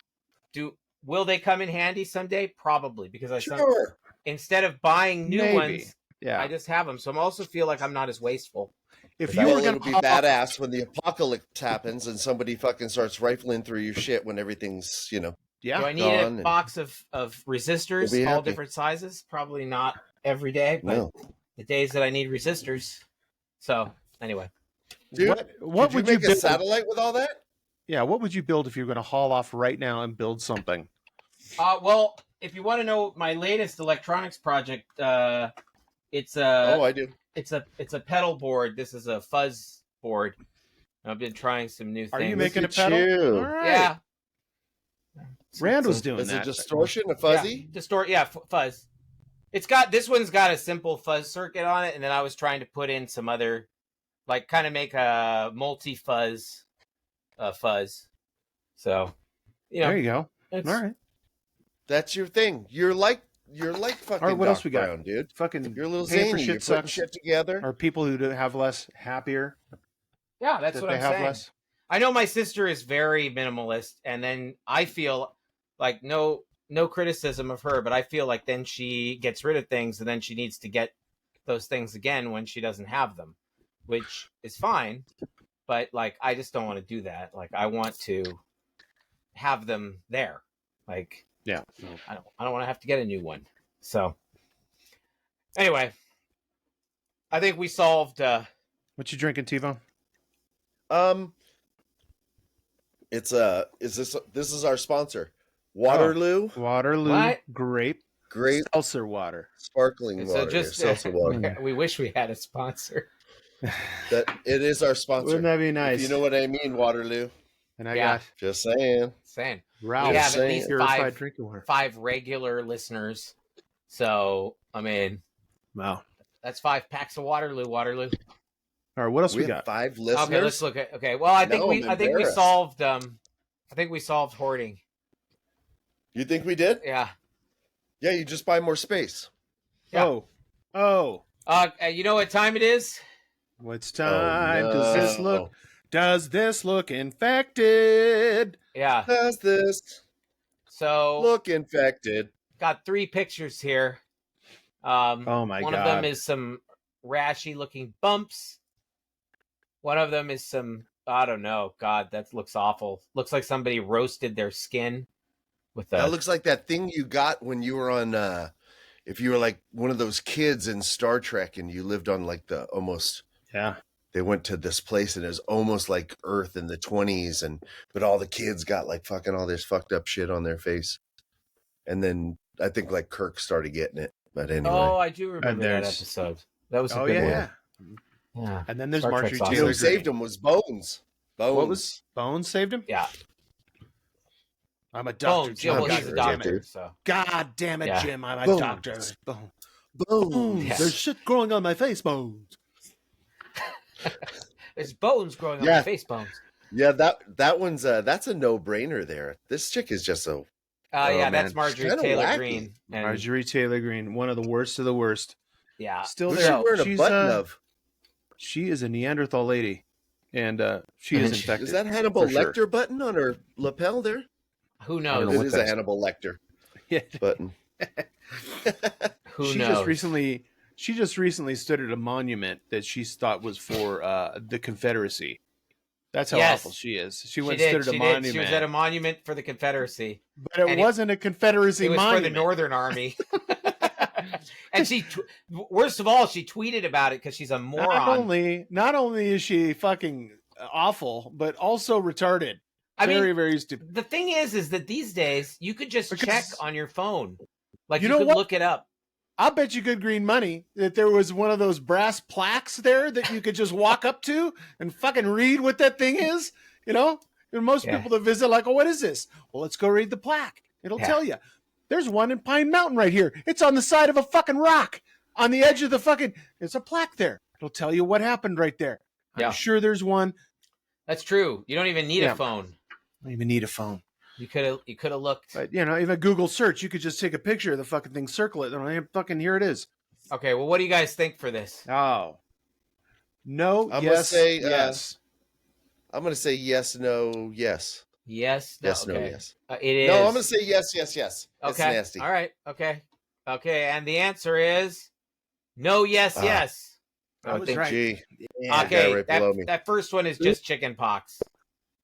Will they come in handy someday? Probably, because Sure. instead of buying new Maybe. ones, Yeah. I just have them. So I also feel like I'm not as wasteful. If But you were it'll going be badass when the apocalypse happens and somebody fucking starts rifling through your shit when everything's, Do yeah, I need gone a and- box of resistors, You'll be all happy. different sizes? Probably not every day, but No. the days that I need resistors. So anyway, Dude, what Could would you you make a build? satellite with all that? Yeah, what would you build if you were going to haul off right now and build something? well, if you want to know my latest electronics project, it's Oh, I do. it's a pedal board. This is a fuzz board. I've been trying some new Are things. you making a Look at pedal? you. All right. Yeah. Rand was doing Is that. it distortion, a fuzzy? Yeah, distort. Yeah, fuzz. This one's got a simple fuzz circuit on it, and then I was trying to put in some other, like, kind of make a multi-fuzz fuzz. So, There you go. it's, All right. That's your thing. You're like fucking All right, what Doc else we got? Brown, dude. Fucking You're a little paying for zany. shit You're putting sucks. shit together. Are people who have less happier yeah, that's that what they I'm have saying. less? I know my sister is very minimalist, and then I feel like no criticism of her, but I feel like then she gets rid of things, and then she needs to get those things again when she doesn't have them, which is fine. But like, I just don't want to do that. Like, I want to have them there. Like, Yeah. I don't want to have to get a new one. So anyway, I think we solved. What you drinking, T-Bone? This is our sponsor, Waterloo Waterloo What? grape Grape seltzer water. Sparkling So Water. just Seltzer water. we wish we had a sponsor. That it is our sponsor. Wouldn't that be If nice? you know what I mean, Waterloo. And I Yeah. got Just saying. Saying Ralph we have saying. at least purified drinking water. 5 regular listeners. So I mean, Wow. that's 5 packs of Waterloo. All right, what else We we have got? 5 listeners. Okay, let's look at. Okay, well, I think Now we I'm I think we embarrassed. solved hoarding. You think we did? Yeah. Yeah, you just buy more space. Yeah. Oh. You know what time it is? What's time? Oh, no. Does this look infected? Yeah. Does this So look infected? got 3 pictures here. Oh my One God. of them is some rashy looking bumps. One of them is some, I don't know. God, that looks awful. Looks like somebody roasted their skin with That a. looks like that thing you got when you were on if you were like one of those kids in Star Trek and you lived on like the almost Yeah. they went to this place and it was almost like Earth in the 20s but all the kids got like fucking all this fucked up shit on their face. And then I think like Kirk started getting it. But anyway. Oh, I do remember that there's- episode. That was a Oh good yeah. one. Yeah. And then there's Star Marjorie Trek's awesome. You know Taylor who Greene. saved him was Bones. What was Bones saved him? Yeah. I'm a doctor. Bones. Yeah, Jim. well, he's a God doctor. damn it. So. God damn it, Yeah. Jim! I'm a Bones. doctor. Bones. Bones. Yeah. There's shit growing on my face, Bones. There's bones growing on Yeah. my face bones. Yeah, that one's that's a no-brainer there. This chick is just a Yeah, man. that's Marjorie Kinda Taylor wacky. Greene. And, Marjorie Taylor Greene, one of the worst of the worst. yeah. Still who's she there. wearing a She's, button of? She is a Neanderthal lady, and she is And she- infected. Is that Hannibal for sure. Lecter button on her lapel there? Who I don't know knows? It what is that a is. Hannibal Lecter Yeah. button. Who she knows? just recently stood at a monument that she thought was for the Confederacy. That's how Yes. awful she is. She She went did. and stood at a She monument, did. She was at a monument for the Confederacy. but it and it- wasn't a Confederacy It was monument. for the Northern Army. And worst of all, she tweeted about it because she's a moron. Not only is she fucking awful, but also retarded. I mean, Very stupid. the thing is that these days you could just Because- check on your phone. Like You you, know could what? look it up. I'll bet you good green money that there was one of those brass plaques there that you could just walk up to and fucking read what that thing is. You know, and most Yeah. people that visit like, oh, what is this? Well, let's go read the plaque. It'll Yeah. tell you. There's one in Pine Mountain right here. It's on the side of a fucking rock on the edge of the fucking. There's a plaque there. It'll tell you what happened right there. Yeah. I'm sure there's one. That's true. You don't even need Yeah. a phone. I don't even need a phone. You could have looked. But you know, even Google search, you could just take a picture of the fucking thing, circle it, and fucking here it is. Okay, well, what do you guys think for this? Oh, no, I'm gonna yes, say, yes. I'm gonna say yes, no, yes. Yes. No, Yes, okay. no, yes. It is. No, I'm gonna say yes, yes, yes. It's Okay. nasty. All right. Okay. Okay. And the answer is no. Yes. Ah. yes. I was think- right. Gee, Yeah, Okay. guy right below me. That first one is just chicken pox.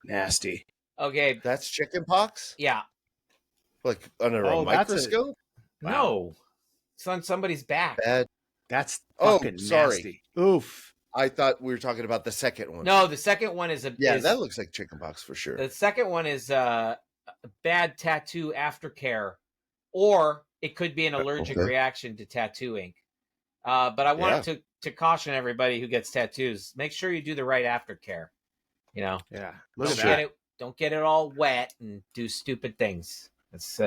nasty. Okay. that's chicken pox? Yeah. Like under Oh, a that's a- microscope? Wow. No. It's on somebody's back. Bad. That's Oh, fucking sorry. nasty. Oof. I thought we were talking about the second one. No, the second one is a. Yeah, is- that looks like chicken pox for sure. The second one is bad tattoo aftercare, or it could be an allergic okay. reaction to tattooing. But I wanted to caution everybody who gets tattoos: make sure you do the right aftercare. You know, Yeah. Look don't at get that. it. Don't get it all wet and do stupid things. It's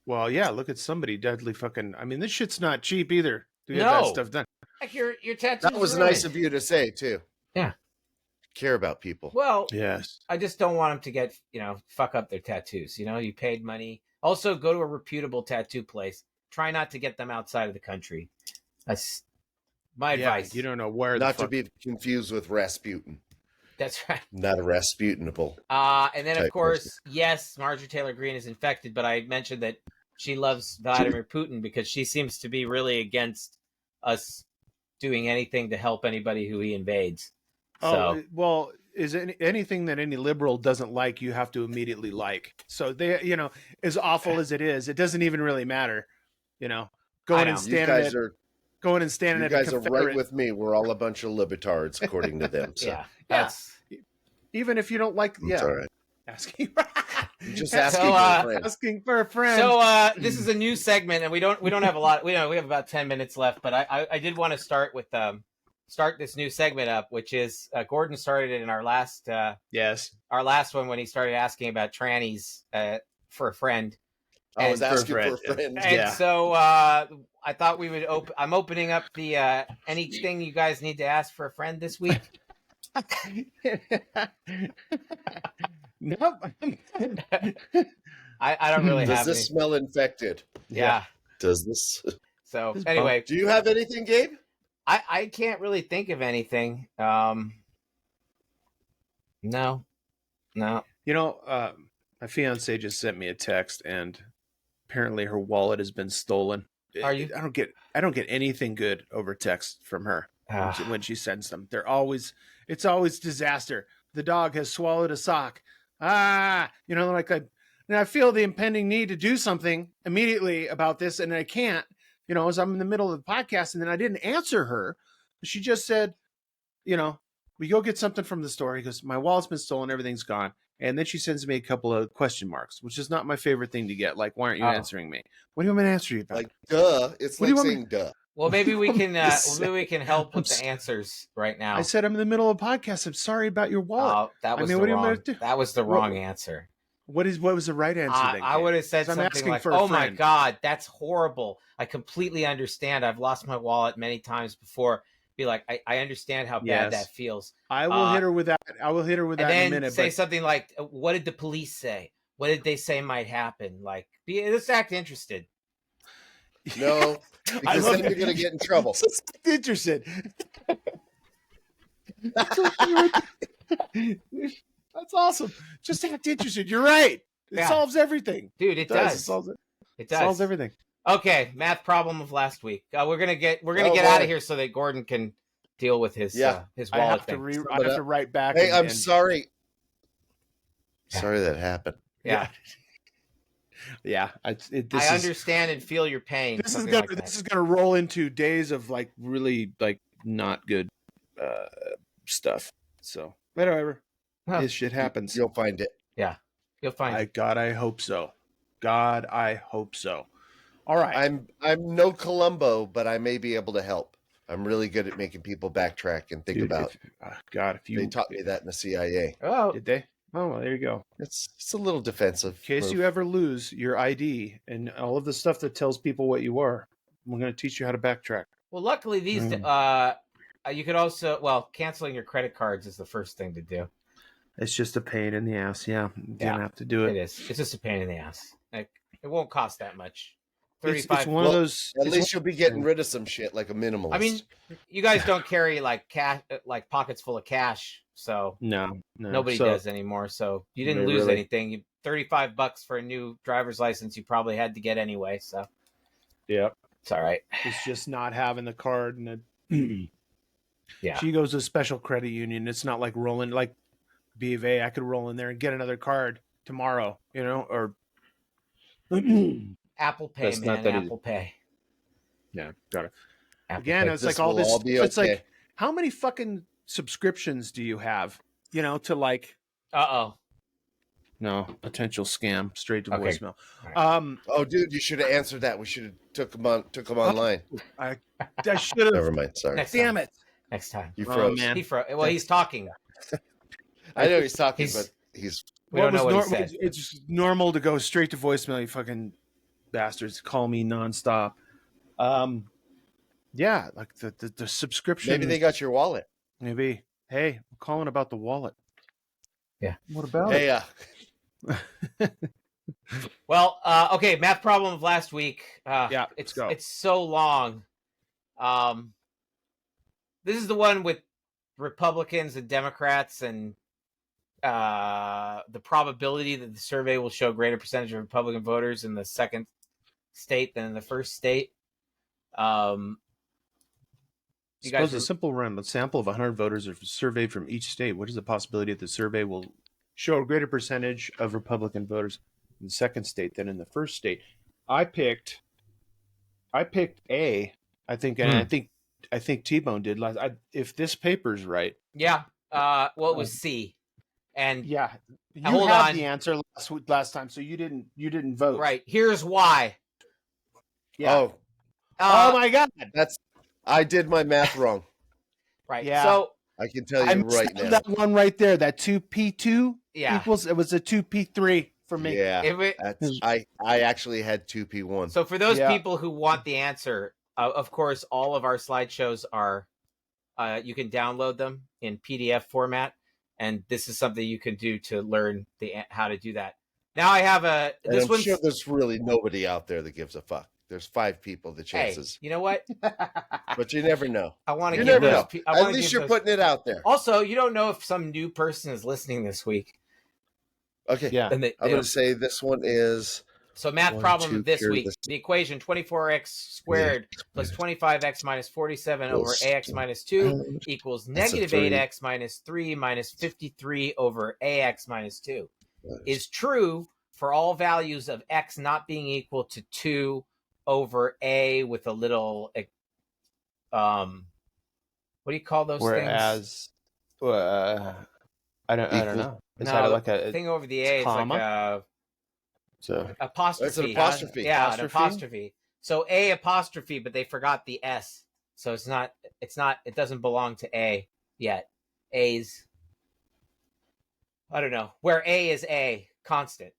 Well, yeah. Look at somebody deadly fucking. I mean, this shit's not cheap either. To get No. that stuff done. like your tattoo. That was nice of you to say too. Yeah. Care about people. Well, Yes. I just don't want them to get fuck up their tattoos. You paid money. Also, go to a reputable tattoo place. Try not to get them outside of the country. That's my Yeah. advice. You don't know where. Not the to be confused with Rasputin. That's right. Not a Rasputinable. And then, of Type course, yes, Marjorie Taylor Greene is infected, but I mentioned that she loves Vladimir Putin because she seems to be really against us doing anything to help anybody who he invades. Oh, So, well, is anything that any liberal doesn't like, you have to immediately like. So they, as awful as it is, it doesn't even really matter. Going know. and You standing guys at are going and standing you at guys a are Confederate. right with me. We're all a bunch of libertards, according to them. So yeah, that's Even if you don't like, it's all right. asking, I'm just So, asking for a friend. asking for a friend. so. This is a new segment, and we don't have a lot. We have about 10 minutes left, but I did want to start with start this new segment up, which is Gordon started it in our last yes, one when he started asking about trannies for a friend. I was And- asking for a friend, friend. And Yeah. so I thought we would I'm opening up the anything you guys need to ask for a friend this week. nope. I don't really Does have this any. smell infected? Yeah. Does this? So This anyway, Do you have anything, Gabe? I can't really think of anything. No. My fiance just sent me a text, and apparently her wallet has been stolen. Are you? I don't get anything good over text from her when she sends them. It's always disaster. The dog has swallowed a sock. I feel the impending need to do something immediately about this, and I can't, as I'm in the middle of the podcast, and then I didn't answer her. She just said, we go get something from the store. He goes, my wallet's been stolen, everything's gone. And then she sends me a couple of question marks, which is not my favorite thing to get. Like, why aren't you answering me? What do you want me to answer you about? Like, duh. It's What do like you want saying duh. Well, maybe we can help with the answers right now. I said I'm in the middle of a podcast. I'm sorry about your wallet. That was that was the wrong answer. What was the right answer then? I would have said something like, "Oh my God, that's horrible. I completely understand. I've lost my wallet many times before." Be like, I understand how bad that feels. I will hit her with that. I will hit her with that in a minute. Say something like, "What did the police say? What did they say might happen?" Like, let's act interested. No, because then you're going to get in trouble. Interested. That's awesome. Just act interested. You're right. It solves everything, dude. It does. It solves everything. Okay, math problem of last week. We're gonna get out of here so that Gordon can deal with his wallet I have thing. I have to write back. Hey, I'm sorry. Sorry that happened. Yeah. Yeah, I understand and feel your pain. This is gonna roll into days of like really like not good stuff. So whatever, this shit happens. You'll find it. Yeah, you'll find it. God, I hope so. God, I hope so. All right. I'm no Columbo, but I may be able to help. I'm really good at making people backtrack and think about. They taught me that in the CIA. Oh, did they? Oh, well, there you go. It's a little defensive. In case you ever lose your ID and all of the stuff that tells people what you are, I'm going to teach you how to backtrack. Well, luckily these you could also canceling your credit cards is the first thing to do. It's just a pain in the ass. Yeah, you don't have to do it. It is. It's just a pain in the ass. Like, it won't cost that much. It's one of those. At least you'll be getting rid of some shit like a minimalist. I mean, you guys don't carry like cash, like pockets full of cash, so no, nobody does anymore. So you didn't lose anything. $35 for a new driver's license you probably had to get anyway. So yeah, it's all right. It's just not having the card and yeah. She goes to a special credit union. It's not like rolling like B of A. I could roll in there and get another card tomorrow, or. Apple Pay, Apple Pay. Yeah, got it. Again, it's like all this. It's like, how many fucking subscriptions do you have? To like. No, potential scam straight to voicemail. Right. Oh, dude, you should have answered that. We should have took them online. I should have. Never mind. Sorry. Damn it. Next time. You froze. Man. He froze. Well, he's talking. I know he's talking, but he's. We don't know what he said. It's normal to go straight to voicemail. You fucking bastards call me nonstop. Yeah, like the subscription. Maybe they got your wallet. Maybe. Hey, I'm calling about the wallet. Yeah. What about it? Well, okay, math problem of last week. Let's go. It's so long. This is the one with Republicans and Democrats and the probability that the survey will show a greater percentage of Republican voters in the second state than in the first state. Suppose a simple random sample of 100 voters are surveyed from each state. What is the possibility that the survey will show a greater percentage of Republican voters in the second state than in the first state? I picked A. I think, and I think T-Bone did last. If this paper's right, yeah. Well, it was C. And yeah, you hold had on. the answer last time, so you didn't vote. Right. Here's why. Yeah. Oh my God. I did my math wrong. Right. Yeah. So I can tell you right now. That one right there, that 2P2 yeah. equals, it was a 2P3 for me. Yeah. I actually had 2P1. So for those people who want the answer, of course, all of our slideshows are, you can download them in PDF format. And this is something you can do to learn how to do that. Now I have I'm sure there's really nobody out there that gives a fuck. There's 5 people. The chances. Hey, you know what? But you never know. I want to give those people. At least you're putting it out there. Also, you don't know if some new person is listening this week. Okay. Yeah. I'm going to say this one is So math One, problem two, of this carry week. this. The equation 24x squared plus 25x minus 47 over Equals ax minus 2 equals That's a negative three. 8x minus 3 minus 53 over ax minus 2 is true for all values of x not being equal to 2 over a with a little what do you call those things? Whereas, I don't Equal. know. Is No, that like the a thing over the a is comma? like a So apostrophe. That's an apostrophe. Yeah, Apostrophe? an apostrophe. So a apostrophe, but they forgot the s. So it's not. It doesn't belong to a yet. A's. I don't know where a is a constant.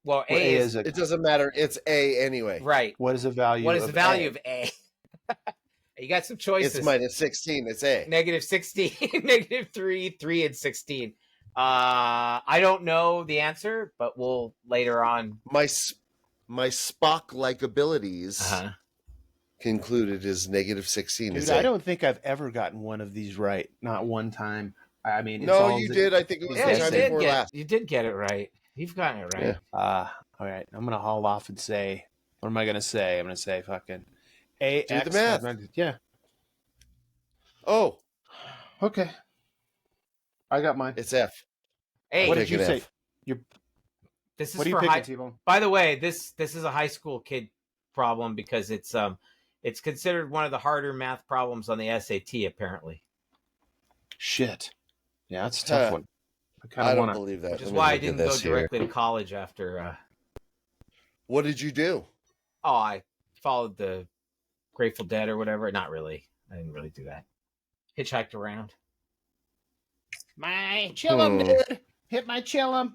Well, where a is It doesn't matter. It's A anyway. right. what is the value? What is the value A? of a? You got some choices. It's minus 16. It's A. Negative 16, negative 3, 3, and 16. I don't know the answer, but we'll later on. My Spock-like abilities concluded as negative 16. Dude, is I A. don't think I've ever gotten one of these right. Not one time. I mean, it's No, all you did. I think it was Yeah, the you time did before get. last. You did get it right. You've gotten it right. Yeah. All right, I'm gonna haul off and say, what am I gonna say? I'm gonna say fucking AX. Do the math. Yeah. Oh, Okay. I got mine. it's F. Hey, What I'm did you taking say? F. this is What are you for picking, high. T-Bone? By the way, this is a high school kid problem because it's considered one of the harder math problems on the SAT apparently, Shit. Yeah, that's a tough Huh. one. I I kind of don't want to. believe that. which is Let me why I look at didn't go this here. directly to college after. What did you do? I followed the Grateful Dead or whatever. Not really. I didn't really do that. Hitchhiked around. My chillum, dude. Hit my chillum.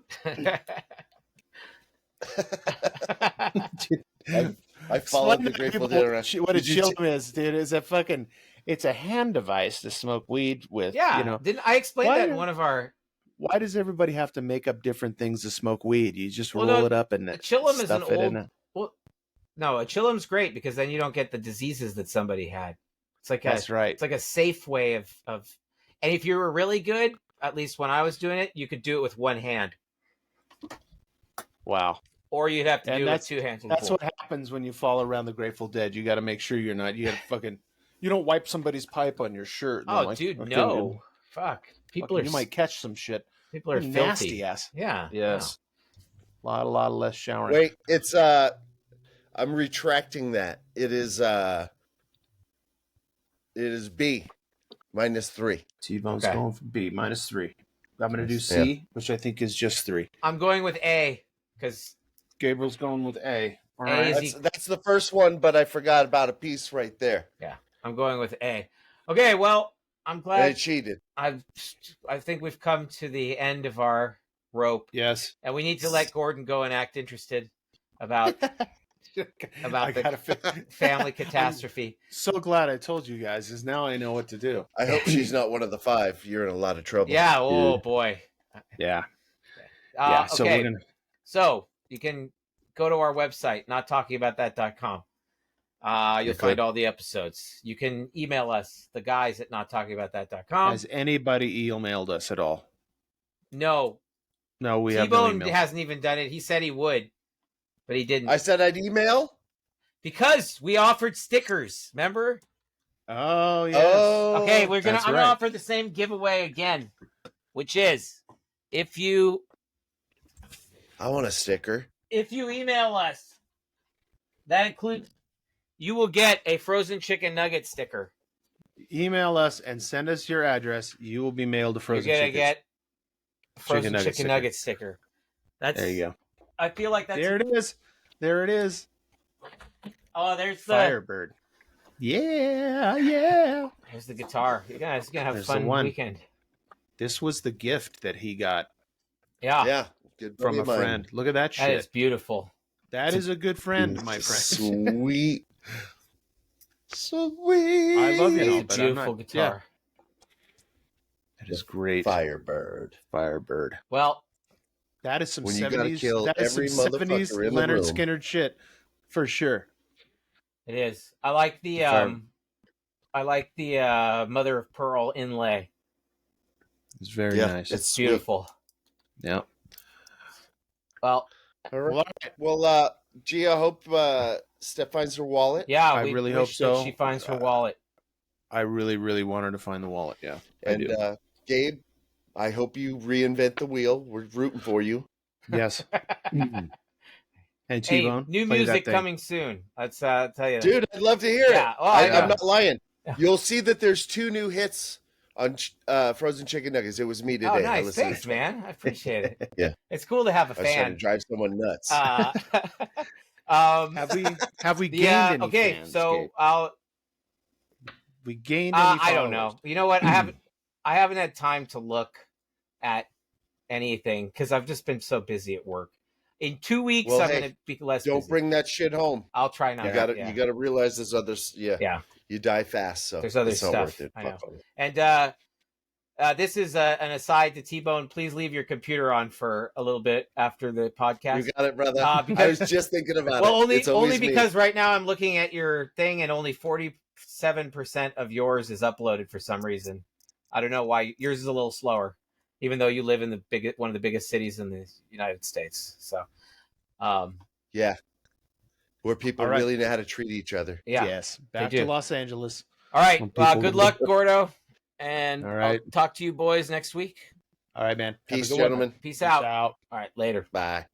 I followed the Grateful Dead around. What a Did you chillum is, dude, is a fucking. It's a hand device to smoke weed with. Yeah, You know, didn't I explain Why that in did- one of our? why does everybody have to make up different things to smoke weed? You just Well, roll no, it up and A chillum is an stuff it in old. it. Well, no, a chillum's great because then you don't get the diseases that somebody had. It's like That's right. It's like a safe way of. And if you were really good, at least when I was doing it, you could do it with one hand, Wow. or you'd have to And do it with that's- two hands. That's what happens when you fall around the Grateful Dead. You got to make sure you're not. You got to fucking. You don't wipe somebody's pipe on your shirt. Oh, like, dude, fucking- no! Fuck, people fucking, are You might catch some shit. people are nasty filthy. ass. Yeah. Yes. A lot less showering. Wait, it's I'm retracting that. It is B minus 3. T-Bone's Okay. going for B -3. I'm going to do C, which I think is just 3. I'm going with A because Gabriel's going with A. All A right. is That's the first one, but I forgot about a piece right there. I'm going with A. Okay, well, I'm They glad. cheated. I think we've come to the end of our rope, Yes. and we need to let Gordon go and act interested about I the gotta family catastrophe. So glad I told you guys, because now I know what to do. I hope she's not one of the 5. You're in a lot of trouble. Yeah. Oh Dude. boy. Yeah. Yeah. So okay. we're gonna. So you can go to our website, nottalkingaboutthat.com. You'll You find could. all the episodes. You can email us, the guys at nottalkingaboutthat.com. Has anybody emailed us at all? No, No, we have no T-Bone email. hasn't even done it. He said he would, but he didn't. I said I'd email. Because we offered stickers, remember? Oh yes. Oh, Okay, I'm that's gonna right. offer the same giveaway again, which is if you I want a sticker. email us, that includes you will get a frozen chicken nugget sticker. Email us and send us your address. You will be mailed a frozen You're gonna chicken. get a frozen nugget chicken sticker. nugget sticker. That's There you go. I feel like that's There it is. There it is. Oh, there's the Firebird. Yeah, yeah. there's the guitar. You guys gonna have a There's the fun one. weekend. This was the gift that he got Yeah, Yeah, good from buddy a of mine. friend. Look at that that is shit. beautiful. That is a good friend, my friend. Sweet. Sweet. I love you, It's know, a but I'm beautiful not- guitar. That is great. Firebird. Firebird. Well, That is some When you 70s. gotta kill That is every some motherfucker 70s in the Leonard room. Skinner shit for sure. it is. I like the mother of pearl inlay. It's very Yeah, nice. It's sweet. beautiful. Yeah. Well, All right. Well, all right. Well, Gee, I hope Steph finds her wallet. Yeah, I we really wish hope that so. she finds her wallet. I really, really want her to find the wallet. Yeah, I And do. Gabe, I hope you reinvent the wheel. We're rooting for you. Yes. And Hey, T-Bone, new play that music thing. coming soon. Let's tell you. Dude, I'd love to hear Yeah, it. well, I I'm know. not lying. Yeah. You'll see that there's 2 new hits on Frozen Chicken Nuggets. It was me today. Oh, I nice. listened Thanks, to- man. I appreciate it. Yeah. It's cool to have a I was trying to fan. drive someone nuts. Have we gained any okay, fans, so Gabe? I'll We gained any I don't followers? know. You know what? I haven't had time to look at anything because I've just been so busy at work. In 2 weeks, Well, I'm hey, going to be less Don't busy. bring that shit home. I'll try not You to. gotta you gotta realize there's others. Yeah. Yeah. You die fast, so There's other it's not stuff. worth it. I know. Fuck them. And this is an aside to T-Bone. Please leave your computer on for a little bit after the podcast. You got it, brother. Because- I was just thinking about Well, it. It's always only me. because right now I'm looking at your thing and only 47% of yours is uploaded for some reason. I don't know why yours is a little slower, even though you live in one of the biggest cities in the United States. So, Yeah. Where people All right. really know how to treat each other. yeah. Yes. Back do. to Los Angeles. All right. When people- Good luck, Gordo. And All right. I'll talk to you boys next week. All right, man. Have a Peace, good one. gentlemen. Peace Peace out. out. All right. Later. Bye.